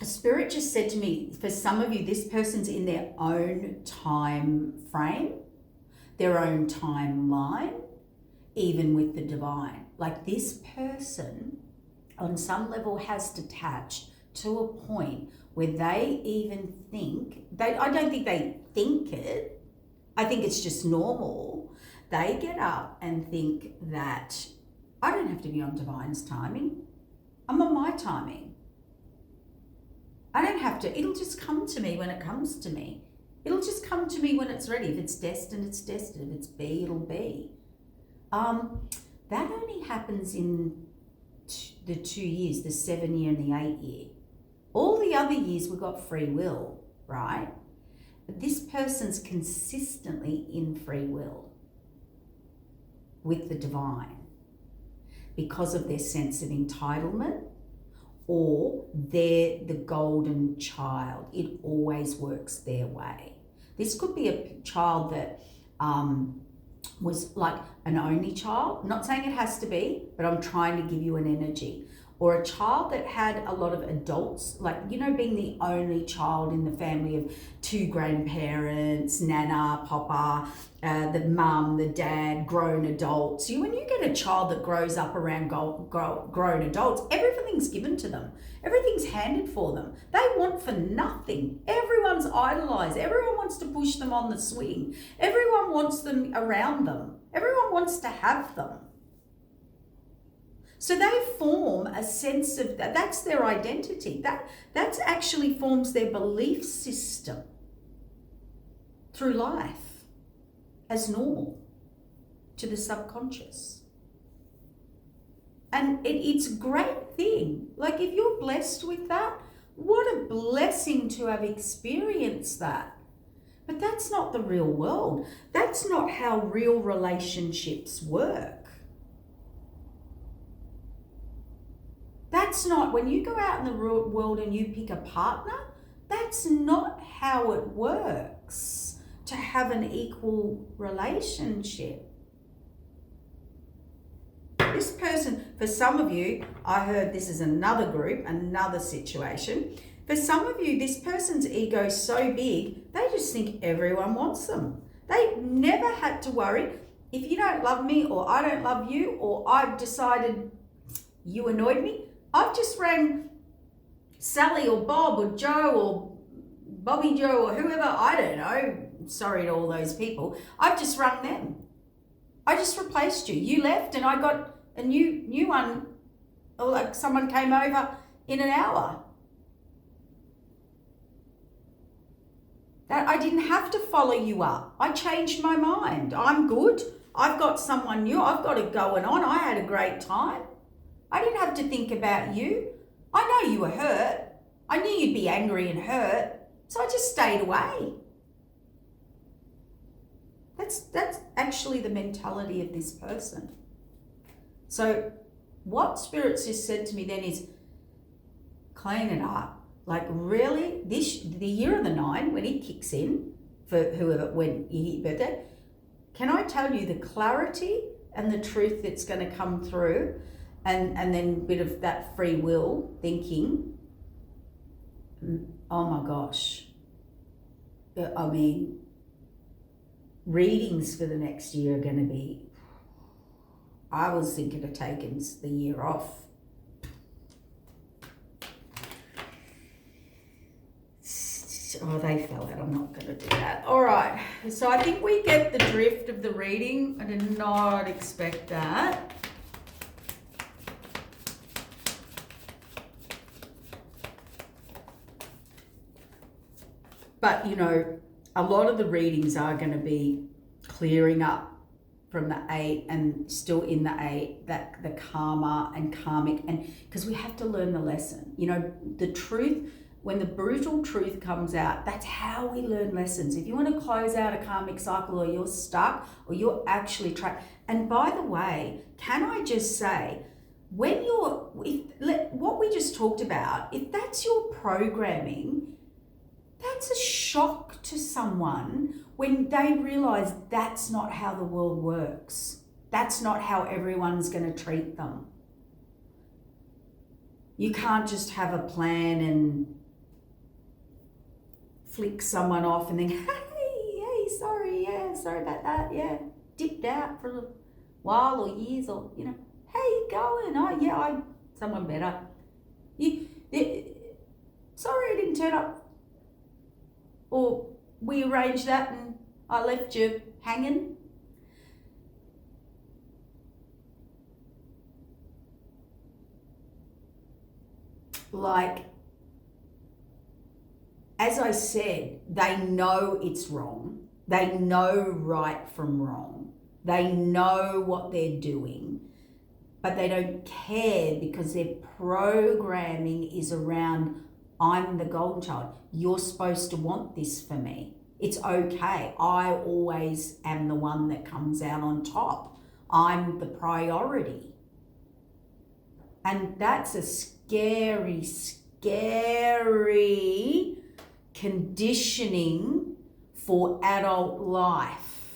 Spirit just said to me, for some of you, this person's in their own time frame, their own timeline, even with the divine. Like this person, on some level, has detached to a point where they even think, I don't think they think it, I think it's just normal. They get up and think that I don't have to be on divine's timing. I'm on my timing. I don't have to, it'll just come to me when it comes to me. It'll just come to me when it's ready. If it's destined, it's destined. If it's be, it'll be. That only happens in the 2 years, the 7 year and the 8 year. All the other years we've got free will, right? But this person's consistently in free will with the divine because of their sense of entitlement, or they're the golden child. It always works their way. This could be a child that was like an only child. I'm not saying it has to be, but I'm trying to give you an energy. Or a child that had a lot of adults, like, you know, being the only child in the family of 2 grandparents, nana, papa, the mum, the dad, grown adults. When you get a child that grows up around grown adults, everything's given to them. Everything's handed for them. They want for nothing. Everyone's idolized. Everyone wants to push them on the swing. Everyone wants them around them. Everyone wants to have them. So they form a sense of that's their identity. That actually forms their belief system through life as normal to the subconscious. And it's a great thing. Like if you're blessed with that, what a blessing to have experienced that. But that's not the real world. That's not how real relationships work. That's not, when you go out in the world and you pick a partner, that's not how it works to have an equal relationship. This person, for some of you, I heard this is another group, another situation. For some of you, this person's ego is so big, they just think everyone wants them. They never had to worry, if you don't love me, or I don't love you, or I've decided you annoyed me, I've just rang Sally or Bob or Joe or Bobby Joe or whoever, I don't know, sorry to all those people, I've just rung them. I just replaced you. You left and I got a new one, or like someone came over in an hour. That I didn't have to follow you up. I changed my mind. I'm good. I've got someone new. I've got it going on. I had a great time. I didn't have to think about you. I know you were hurt. I knew you'd be angry and hurt. So I just stayed away. That's actually the mentality of this person. So what Spirit's just said to me then is, clean it up. Like, really, the year of the 9, when it kicks in, for whoever, when you hit your birthday, can I tell you the clarity and the truth that's going to come through, and then a bit of that free will thinking, oh my gosh. I mean, readings for the next year are going to be, I was thinking of taking the year off. Oh, they fell out. I'm not going to do that. All right. So I think we get the drift of the reading. I did not expect that. But, you know, a lot of the readings are going to be clearing up from the 8 and still in the 8, that the karma and karmic, and because we have to learn the lesson. You know, the truth, when the brutal truth comes out, that's how we learn lessons. If you want to close out a karmic cycle, or you're stuck, or you're actually trapped. And by the way, can I just say, when what we just talked about, if that's your programming, that's a shock to someone when they realize that's not how the world works. That's not how everyone's going to treat them. You can't just have a plan and flick someone off and then, hey, sorry about that, yeah, dipped out for a while or years, or, you know, how you going? Oh, yeah, someone better. Sorry I didn't turn up. Or we arranged that and I left you hanging. Like, as I said, they know it's wrong. They know right from wrong. They know what they're doing, but they don't care because their programming is around, I'm the golden child. You're supposed to want this for me. It's okay. I always am the one that comes out on top. I'm the priority. And that's a scary, scary conditioning for adult life.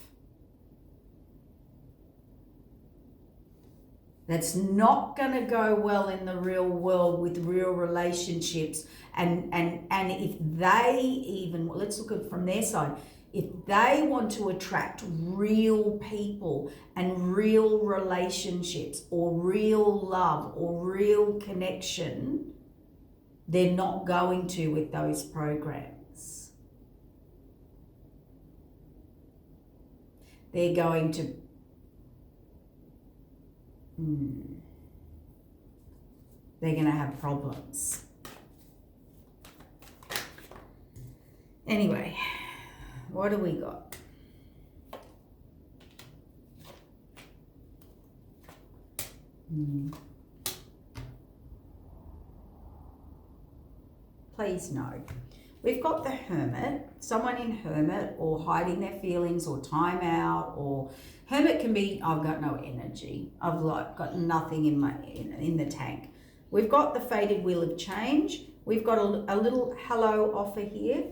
That's not going to go well in the real world with real relationships. And if they even, let's look at it from their side, if they want to attract real people and real relationships or real love or real connection, they're not going to with those programs. They're going to they're going to have problems. Anyway, what do we got? Please no. We've got the Hermit, someone in Hermit, or hiding their feelings, or time out, or Hermit can be, I've got no energy. I've got nothing in the tank. We've got the Fated Wheel of Change. We've got a little hello offer here.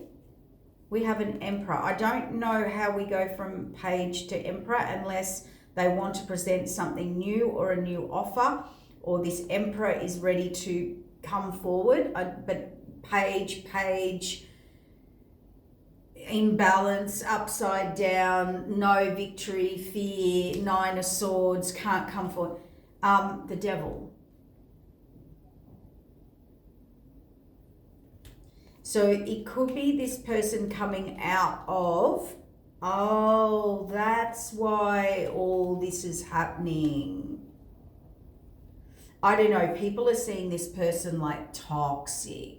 We have an Emperor. I don't know how we go from Page to Emperor unless they want to present something new or a new offer, or this Emperor is ready to come forward. But Page, imbalance, upside down, no victory, fear, 9 of Swords, can't come forward. The Devil. So it could be this person coming out of, oh, that's why all this is happening. I don't know, people are seeing this person like toxic.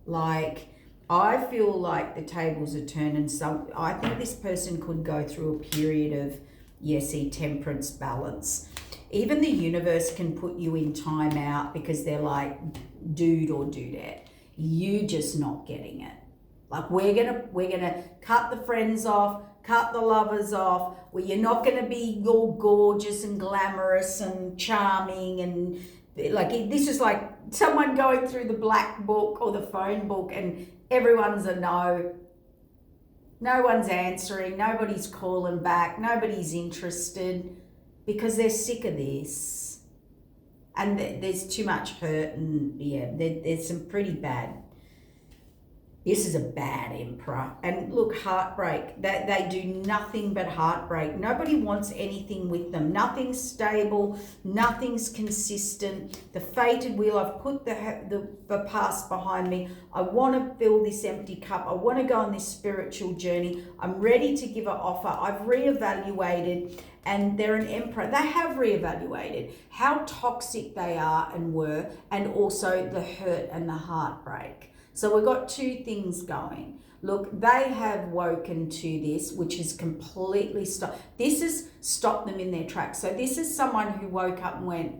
Like, I feel like the tables are turning. So I think this person could go through a period of, temperance, balance. Even the universe can put you in timeout because they're like, dude or dudette, you just not getting it. Like we're gonna cut the friends off, cut the lovers off. Well, you're not gonna be all gorgeous and glamorous and charming and like this is like someone going through the black book or the phone book and everyone's a no. No one's answering, nobody's calling back, nobody's interested because they're sick of this. And there's too much hurt and there's some pretty bad. This is a bad emperor. And look, heartbreak. They do nothing but heartbreak. Nobody wants anything with them. Nothing's stable. Nothing's consistent. The fated wheel, I've put the past behind me. I want to fill this empty cup. I want to go on this spiritual journey. I'm ready to give an offer. I've reevaluated. And they're an emperor. They have reevaluated how toxic they are and were, and also the hurt and the heartbreak. So we've got two things going. Look, they have woken to this, which has completely stopped. This has stopped them in their tracks. So this is someone who woke up and went,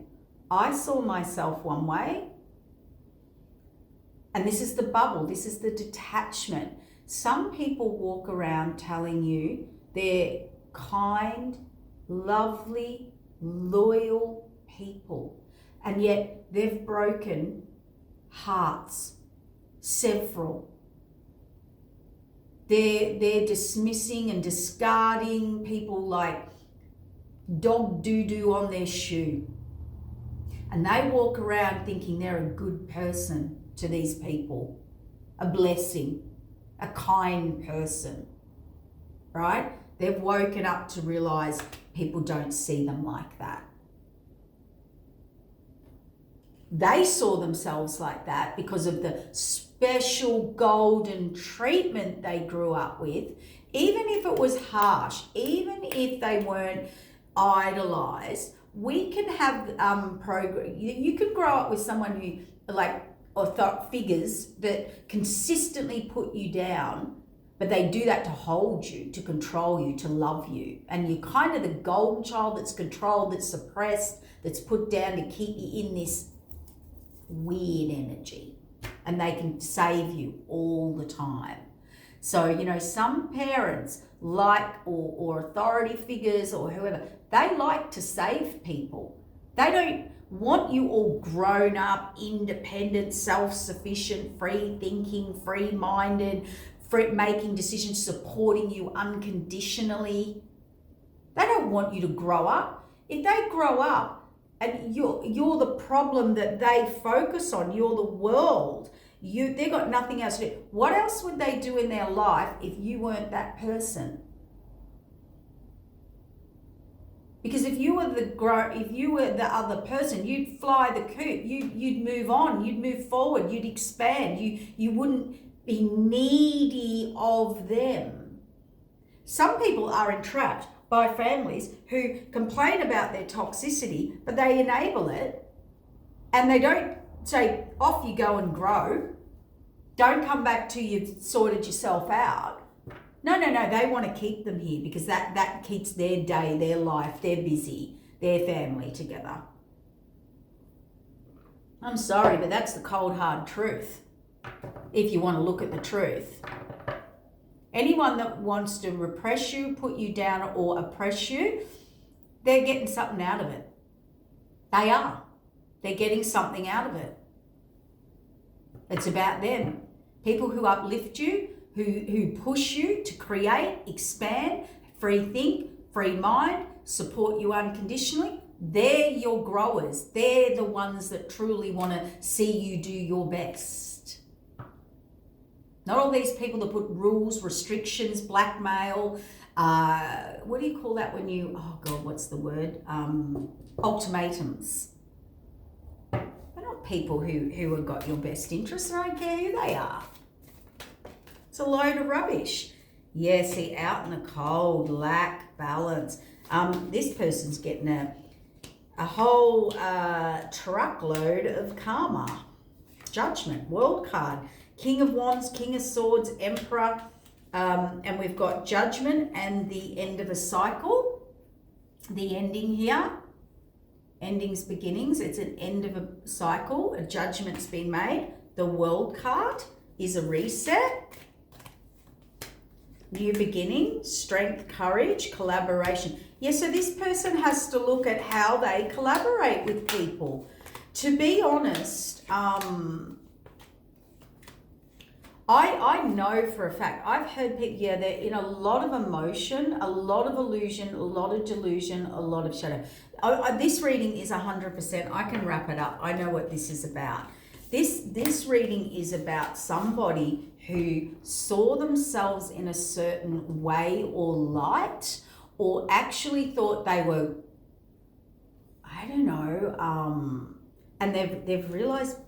I saw myself one way. And this is the bubble. This is the detachment. Some people walk around telling you they're kind, lovely, loyal people. And yet they've broken hearts. Several. They're dismissing and discarding people like dog doo-doo on their shoe. And they walk around thinking they're a good person to these people, a blessing, a kind person, right? They've woken up to realize people don't see them like that. They saw themselves like that because of the special golden treatment they grew up with, even if it was harsh, even if they weren't idolized. We can have program. You can grow up with someone who figures that consistently put you down, but they do that to hold you, to control you, to love you. And you're kind of the golden child that's controlled, that's suppressed, that's put down to keep you in this weird energy. And they can save you all the time. So, some parents or authority figures or whoever, they like to save people. They don't want you all grown up, independent, self-sufficient, free thinking, free-minded, making decisions, supporting you unconditionally. They don't want you to grow up. If they grow up and you're the problem that they focus on, you're the world, they've got nothing else to do. What else would they do in their life if you weren't that person? Because if you were the other person, you'd fly the coop, you'd move on, you'd move forward, you'd expand, you wouldn't be needy of them. Some people are entrapped by families who complain about their toxicity, but they enable it, and they don't say, off you go and grow. Don't come back till you've sorted yourself out. No, they want to keep them here because that keeps their day, their life, their busy, their family together. I'm sorry, but that's the cold, hard truth. If you want to look at the truth. Anyone that wants to repress you, put you down, or oppress you, they're getting something out of it. They are. They're getting something out of it. It's about them. People who uplift you, who push you to create, expand, free think, free mind, support you unconditionally, they're your growers. They're the ones that truly want to see you do your best. Not all these people that put rules, restrictions, blackmail, what do you call that when you, oh God, what's the word? Ultimatums. They're not people who have got your best interests. I don't care who they are. It's a load of rubbish. Yeah, see, out in the cold, lack balance. This person's getting a whole truckload of karma. Judgment, world card. King of Wands, King of Swords, Emperor, and we've got Judgment and the end of a cycle. The ending here, endings, beginnings. It's an end of a cycle. A judgment's been made. The World card is a reset. New beginning, strength, courage, collaboration. Yeah, so this person has to look at how they collaborate with people. To be honest, I know for a fact, I've heard people, yeah, they're in a lot of emotion, a lot of illusion, a lot of delusion, a lot of shadow. This reading is 100%. I can wrap it up. I know what this is about. This reading is about somebody who saw themselves in a certain way or light, or actually thought they were, I don't know, and they've realized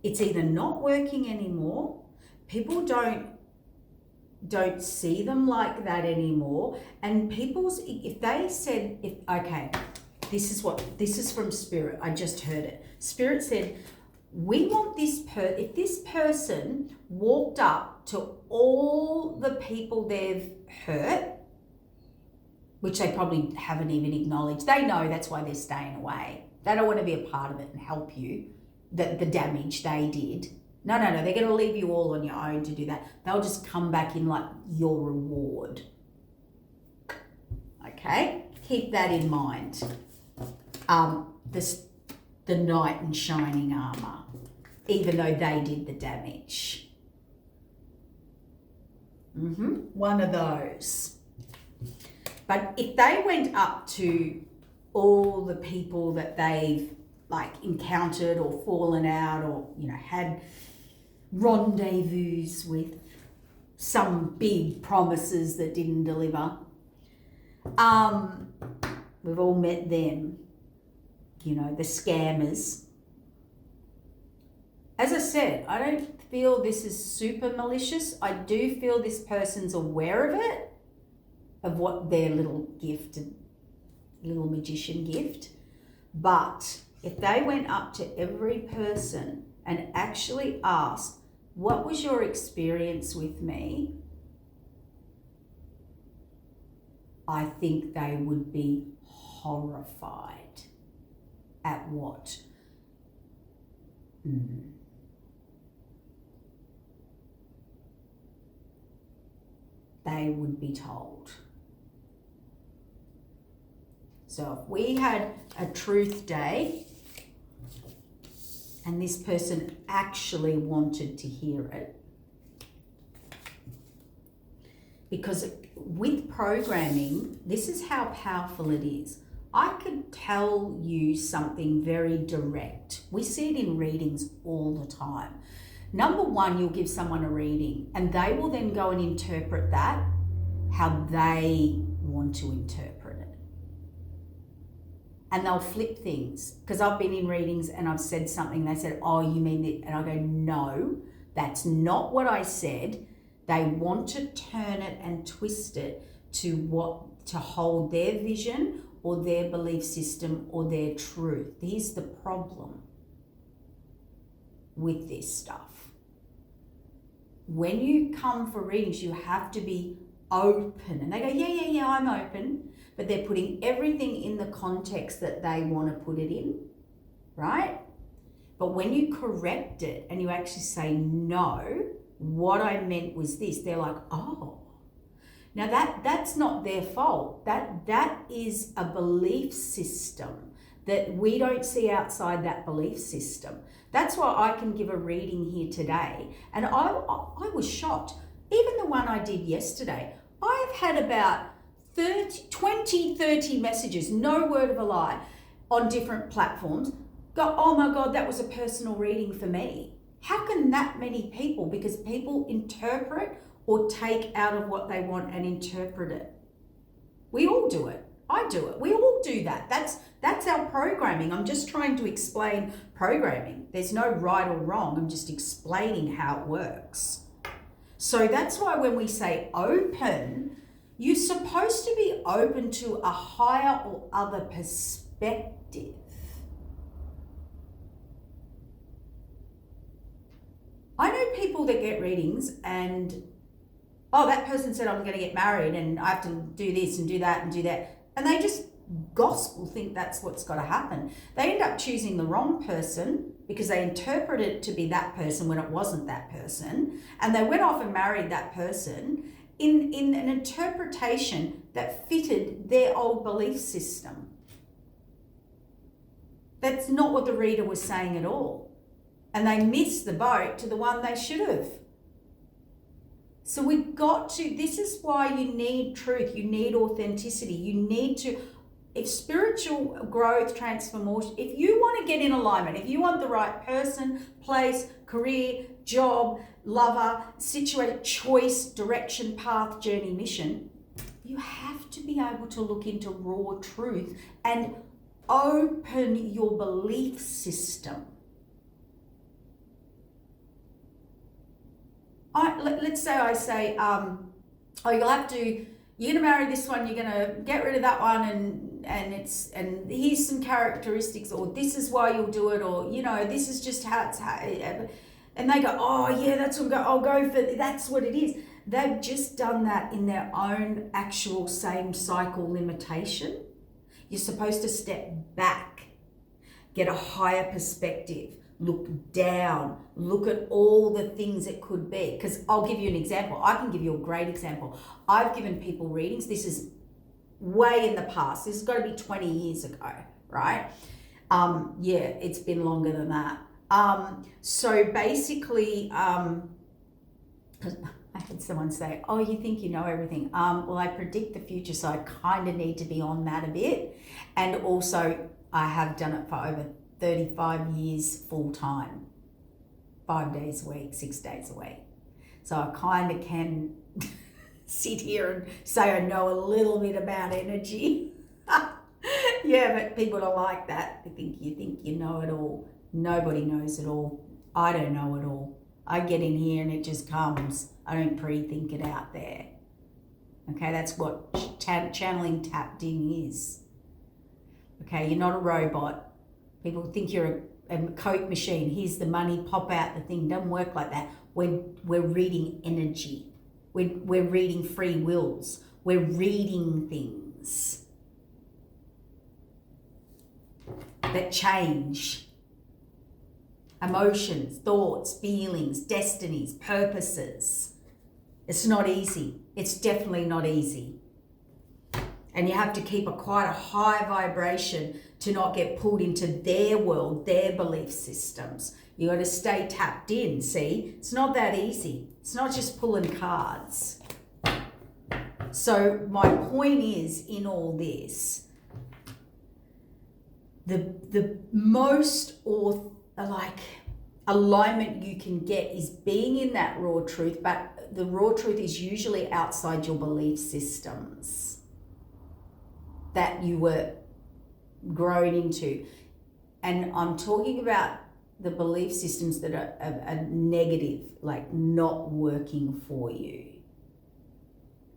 it's either not working anymore. People don't see them like that anymore. And if they said, okay, this is from Spirit. I just heard it. Spirit said, we want if this person walked up to all the people they've hurt, which they probably haven't even acknowledged. They know that's why they're staying away. They don't want to be a part of it and help you, the damage they did. No, they're going to leave you all on your own to do that. They'll just come back in like your reward. Okay? Keep that in mind. The knight in shining armor, even though they did the damage. One of those. But if they went up to all the people that they've like encountered or fallen out or, had rendezvous with, some big promises that didn't deliver, we've all met them, the scammers. As I said, I don't feel this is super malicious. I do feel this person's aware of it, of what their little gift, little magician gift. But if they went up to every person and actually asked, what was your experience with me? I think they would be horrified at what they would be told. So if we had a truth day and this person actually wanted to hear it, because with programming, this is how powerful it is. I could tell you something very direct. We see it in readings all the time. Number one, you'll give someone a reading and they will then go and interpret that how they want to interpret it. And they'll flip things. Because I've been in readings and I've said something, they said, oh, you mean that? And I go, no, that's not what I said. They want to turn it and twist it to hold their vision or their belief system or their truth. Here's the problem with this stuff. When you come for readings, you have to be open. And they go, yeah, I'm open. But they're putting everything in the context that they want to put it in, right? But when you correct it and you actually say, no, what I meant was this, they're like, oh. Now that's not their fault. That is a belief system that we don't see outside that belief system. That's why I can give a reading here today. And I was shocked. Even the one I did yesterday, I've had about 30 messages, no word of a lie, on different platforms. Go, oh my God, that was a personal reading for me. How can that many people, because people interpret or take out of what they want and interpret it. We all do it. I do it. We all do that. That's our programming. I'm just trying to explain programming. There's no right or wrong. I'm just explaining how it works. So that's why when we say open, you're supposed to be open to a higher or other perspective. I know that get readings and, oh, that person said I'm going to get married and I have to do this and do that and do that. And they just gospel think that's what's got to happen. They end up choosing the wrong person because they interpret it to be that person when it wasn't that person. And they went off and married that person in an interpretation that fitted their old belief system. That's not what the reader was saying at all. And they missed the boat to the one they should have. So we've got to, this is why you need truth, you need authenticity, you need to, if spiritual growth, transformation, if you want to get in alignment, if you want the right person, place, career, job, lover, situation, choice, direction, path, journey, mission, you have to be able to look into raw truth and open your belief system. Let's say I say, oh, you're gonna marry this one, you're gonna get rid of that one, and here's some characteristics, or this is why you'll do it, or this is just how it's and they go, oh yeah, that's what I'll go for, that's what it is. They've just done that in their own actual same cycle limitation. You're supposed to step back, get a higher perspective, look down, look at all the things it could be. Because I'll give you an example. I can give you a great example. I've given people readings. This is way in the past. This has got to be 20 years ago, right? Yeah, it's been longer than that. So basically, I had someone say, oh, you think you know everything. Well, I predict the future, so I kind of need to be on that a bit. And also, I have done it for over 35 years full time, 5 days a week, 6 days a week. So I kind of can sit here and say I know a little bit about energy. Yeah, but people don't like that. They think you know it all. Nobody knows it all. I don't know it all. I get in here and it just comes. I don't pre-think it out there. Okay, that's what channeling tapped in is. Okay, you're not a robot. People think you're a Coke machine. Here's the money, pop out the thing. Doesn't work like that. We're reading energy. We're reading free wills. We're reading things that change. Emotions, thoughts, feelings, destinies, purposes. It's not easy. It's definitely not easy. And you have to keep quite a high vibration to not get pulled into their world, their belief systems. You got to stay tapped in, see? It's not that easy. It's not just pulling cards. So my point is, in all this, the most alignment you can get is being in that raw truth, but the raw truth is usually outside your belief systems that you were grown into. And I'm talking about the belief systems that are negative, like not working for you.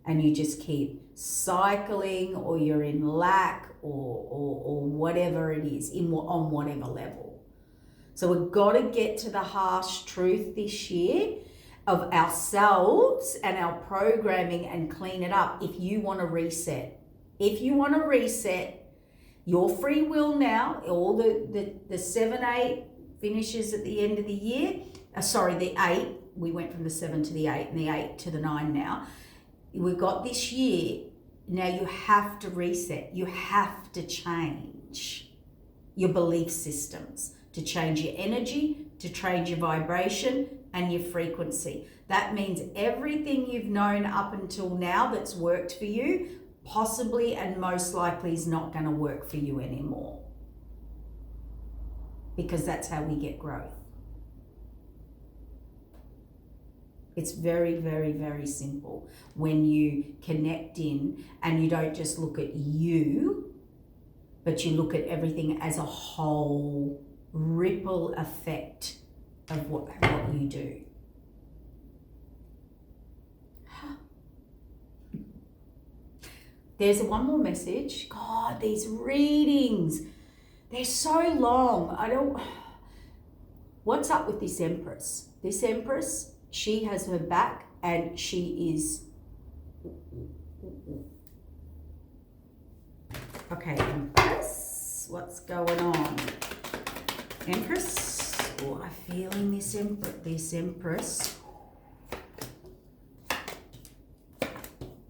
And you just keep cycling, or you're in lack, or whatever it is, on whatever level. So we've got to get to the harsh truth this year of ourselves and our programming and clean it up if you want to reset. If you want to reset your free will now, all the 7, 8 finishes at the end of the year. The 8, we went from the 7 to the 8 and the 8 to the 9 now. We've got this year. Now you have to reset. You have to change your belief systems, to change your energy, to change your vibration and your frequency. That means everything you've known up until now that's worked for you possibly and most likely is not going to work for you anymore. Because that's how we get growth. It's very, very, very simple when you connect in and you don't just look at you, but you look at everything as a whole ripple effect of what you do. There's one more message. God, these readings, they're so long. What's up with this Empress? This Empress She has her back, and she is... Okay, Empress, what's going on? Empress, oh, I'm feeling this Empress.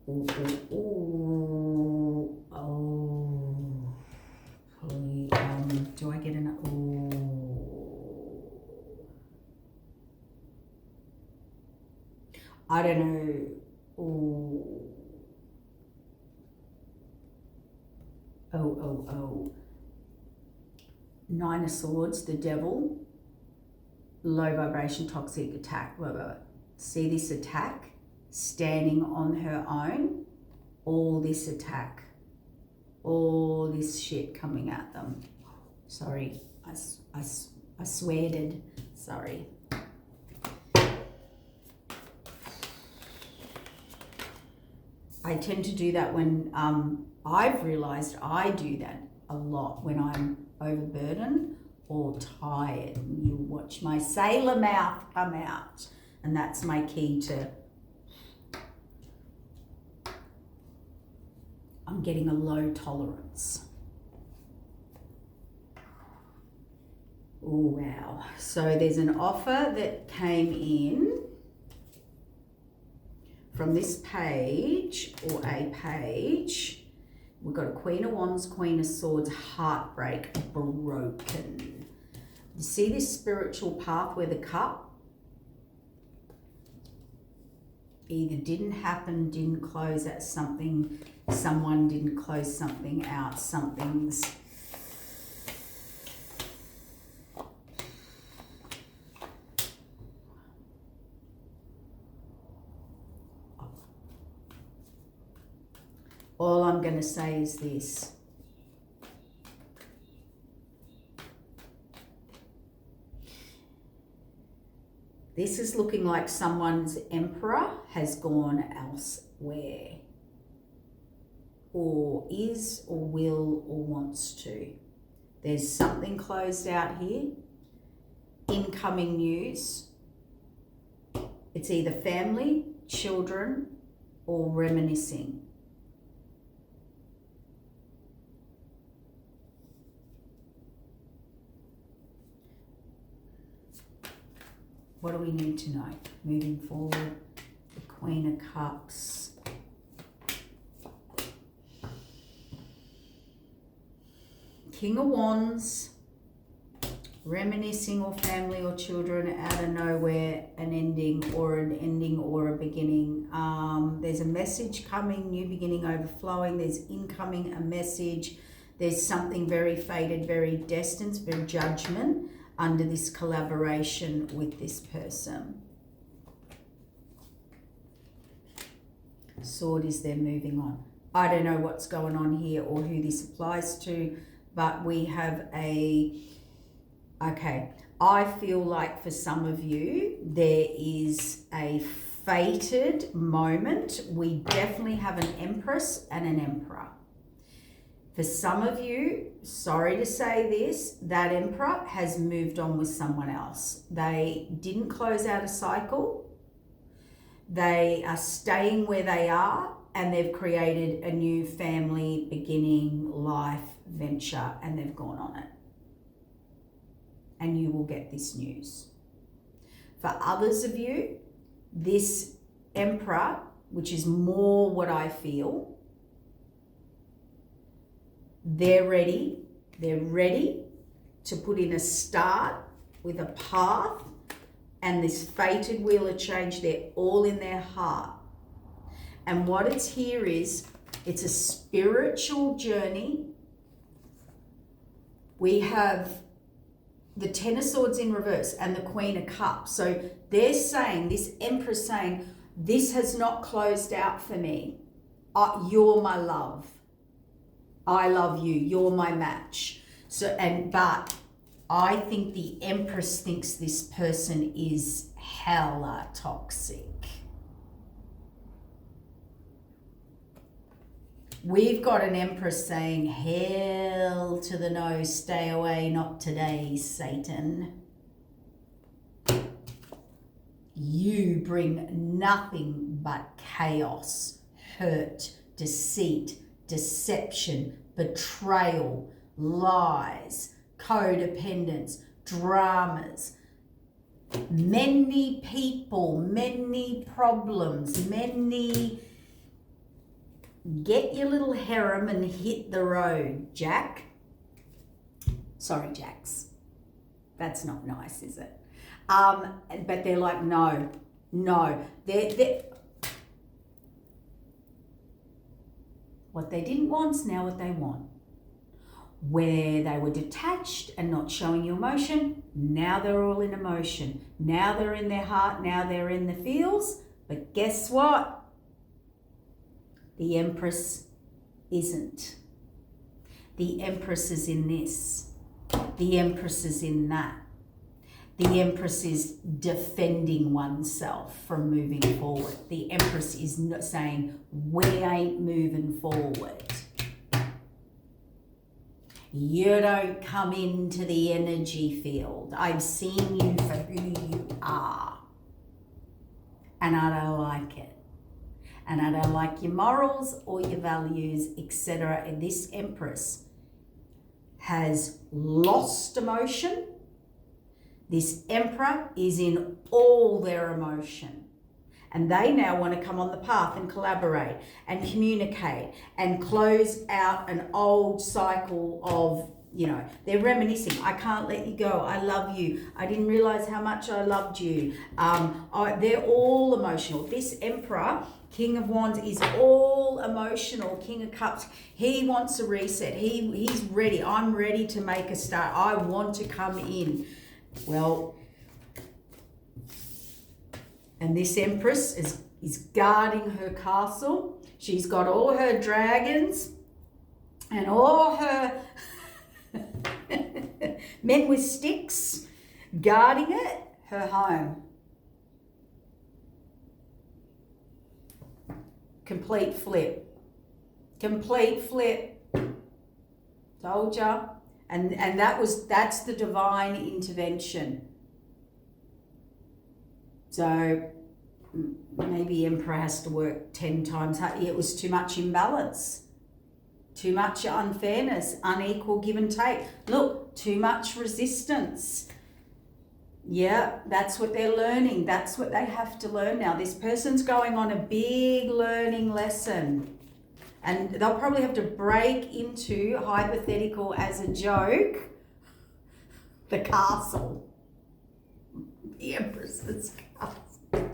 Oh, please, do I get an, I don't know, Nine of Swords, the Devil, low vibration, toxic attack, blah, blah, blah. See this attack? Standing on her own, all this attack, all this shit coming at them. Sorry, I sweared. Sorry. I tend to do that when I've realized I do that a lot when I'm overburdened or tired. You watch my sailor mouth come out, and that's my key to... I'm getting a low tolerance. Oh, wow. So there's an offer that came in from this page, or a page. We've got a Queen of Wands, Queen of Swords, heartbreak, broken. You see this spiritual path where the cup either didn't happen, didn't close at something, someone didn't close something out, something's... All I'm going to say is this. This is looking like someone's emperor has gone elsewhere, or is, or will, or wants to. There's something closed out here. Incoming news. It's either family, children, or reminiscing. What do we need to know? Moving forward, the Queen of Cups. King of Wands, reminiscing or family or children out of nowhere, an ending or a beginning. There's a message coming, new beginning overflowing. There's incoming a message. There's something very fated, very destined, very judgment under this collaboration with this person. Sword is there, moving on. I don't know what's going on here or who this applies to, but we have a... Okay, I feel like for some of you, there is a fated moment. We definitely have an Empress and an Emperor. For some of you, sorry to say this, that Emperor has moved on with someone else. They didn't close out a cycle. They are staying where they are, and they've created a new family, beginning, life, venture, and they've gone on it. And you will get this news. For others of you, this Emperor, which is more what I feel, they're ready to put in a start with a path and this fated wheel of change. They're all in their heart. And what it's here is, it's a spiritual journey. We have the Ten of Swords in reverse and the Queen of Cups. So they're saying, this Empress saying, this has not closed out for me. You're my love. I love you. You're my match. But I think the Empress thinks this person is hella toxic. We've got an Empress saying, hell to the no, stay away, not today, Satan. You bring nothing but chaos, hurt, deceit, deception, betrayal, lies, codependence, dramas, many people, many problems, many... Get your little harem and hit the road, Jack. Sorry, Jacks. That's not nice, is it? But they're like, no. They're what they didn't want's now what they want. Where they were detached and not showing you emotion, now they're all in emotion. Now they're in their heart, now they're in the feels. But guess what? The Empress isn't. The Empress is in this. The Empress is in that. The Empress is defending oneself from moving forward. The Empress is not saying, we ain't moving forward. You don't come into the energy field. I've seen you for who you are. And I don't like it. And I don't like your morals or your values, etc. And this Empress has lost emotion. This Emperor is in all their emotion. And they now want to come on the path and collaborate and communicate and close out an old cycle of, they're reminiscing. I can't let you go. I love you. I didn't realize how much I loved you. They're all emotional. This Emperor, King of Wands, is all emotional. King of Cups, he wants a reset. He's ready. I'm ready to make a start. I want to come in. Well, and this Empress is guarding her castle. She's got all her dragons and all her men with sticks guarding it, her home. Complete flip. Told ya. And that's the divine intervention. So maybe Emperor has to work 10 times hard. It was too much imbalance, too much unfairness, unequal give and take. Look, too much resistance. Yeah, that's what they're learning. That's what they have to learn now. This person's going on a big learning lesson. And they'll probably have to break into, hypothetical as a joke, the castle. The Empress's castle.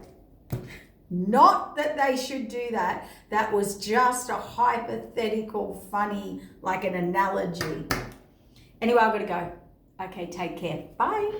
Not that they should do that. That was just a hypothetical, funny, like an analogy. Anyway, I've got to go. Okay, take care. Bye.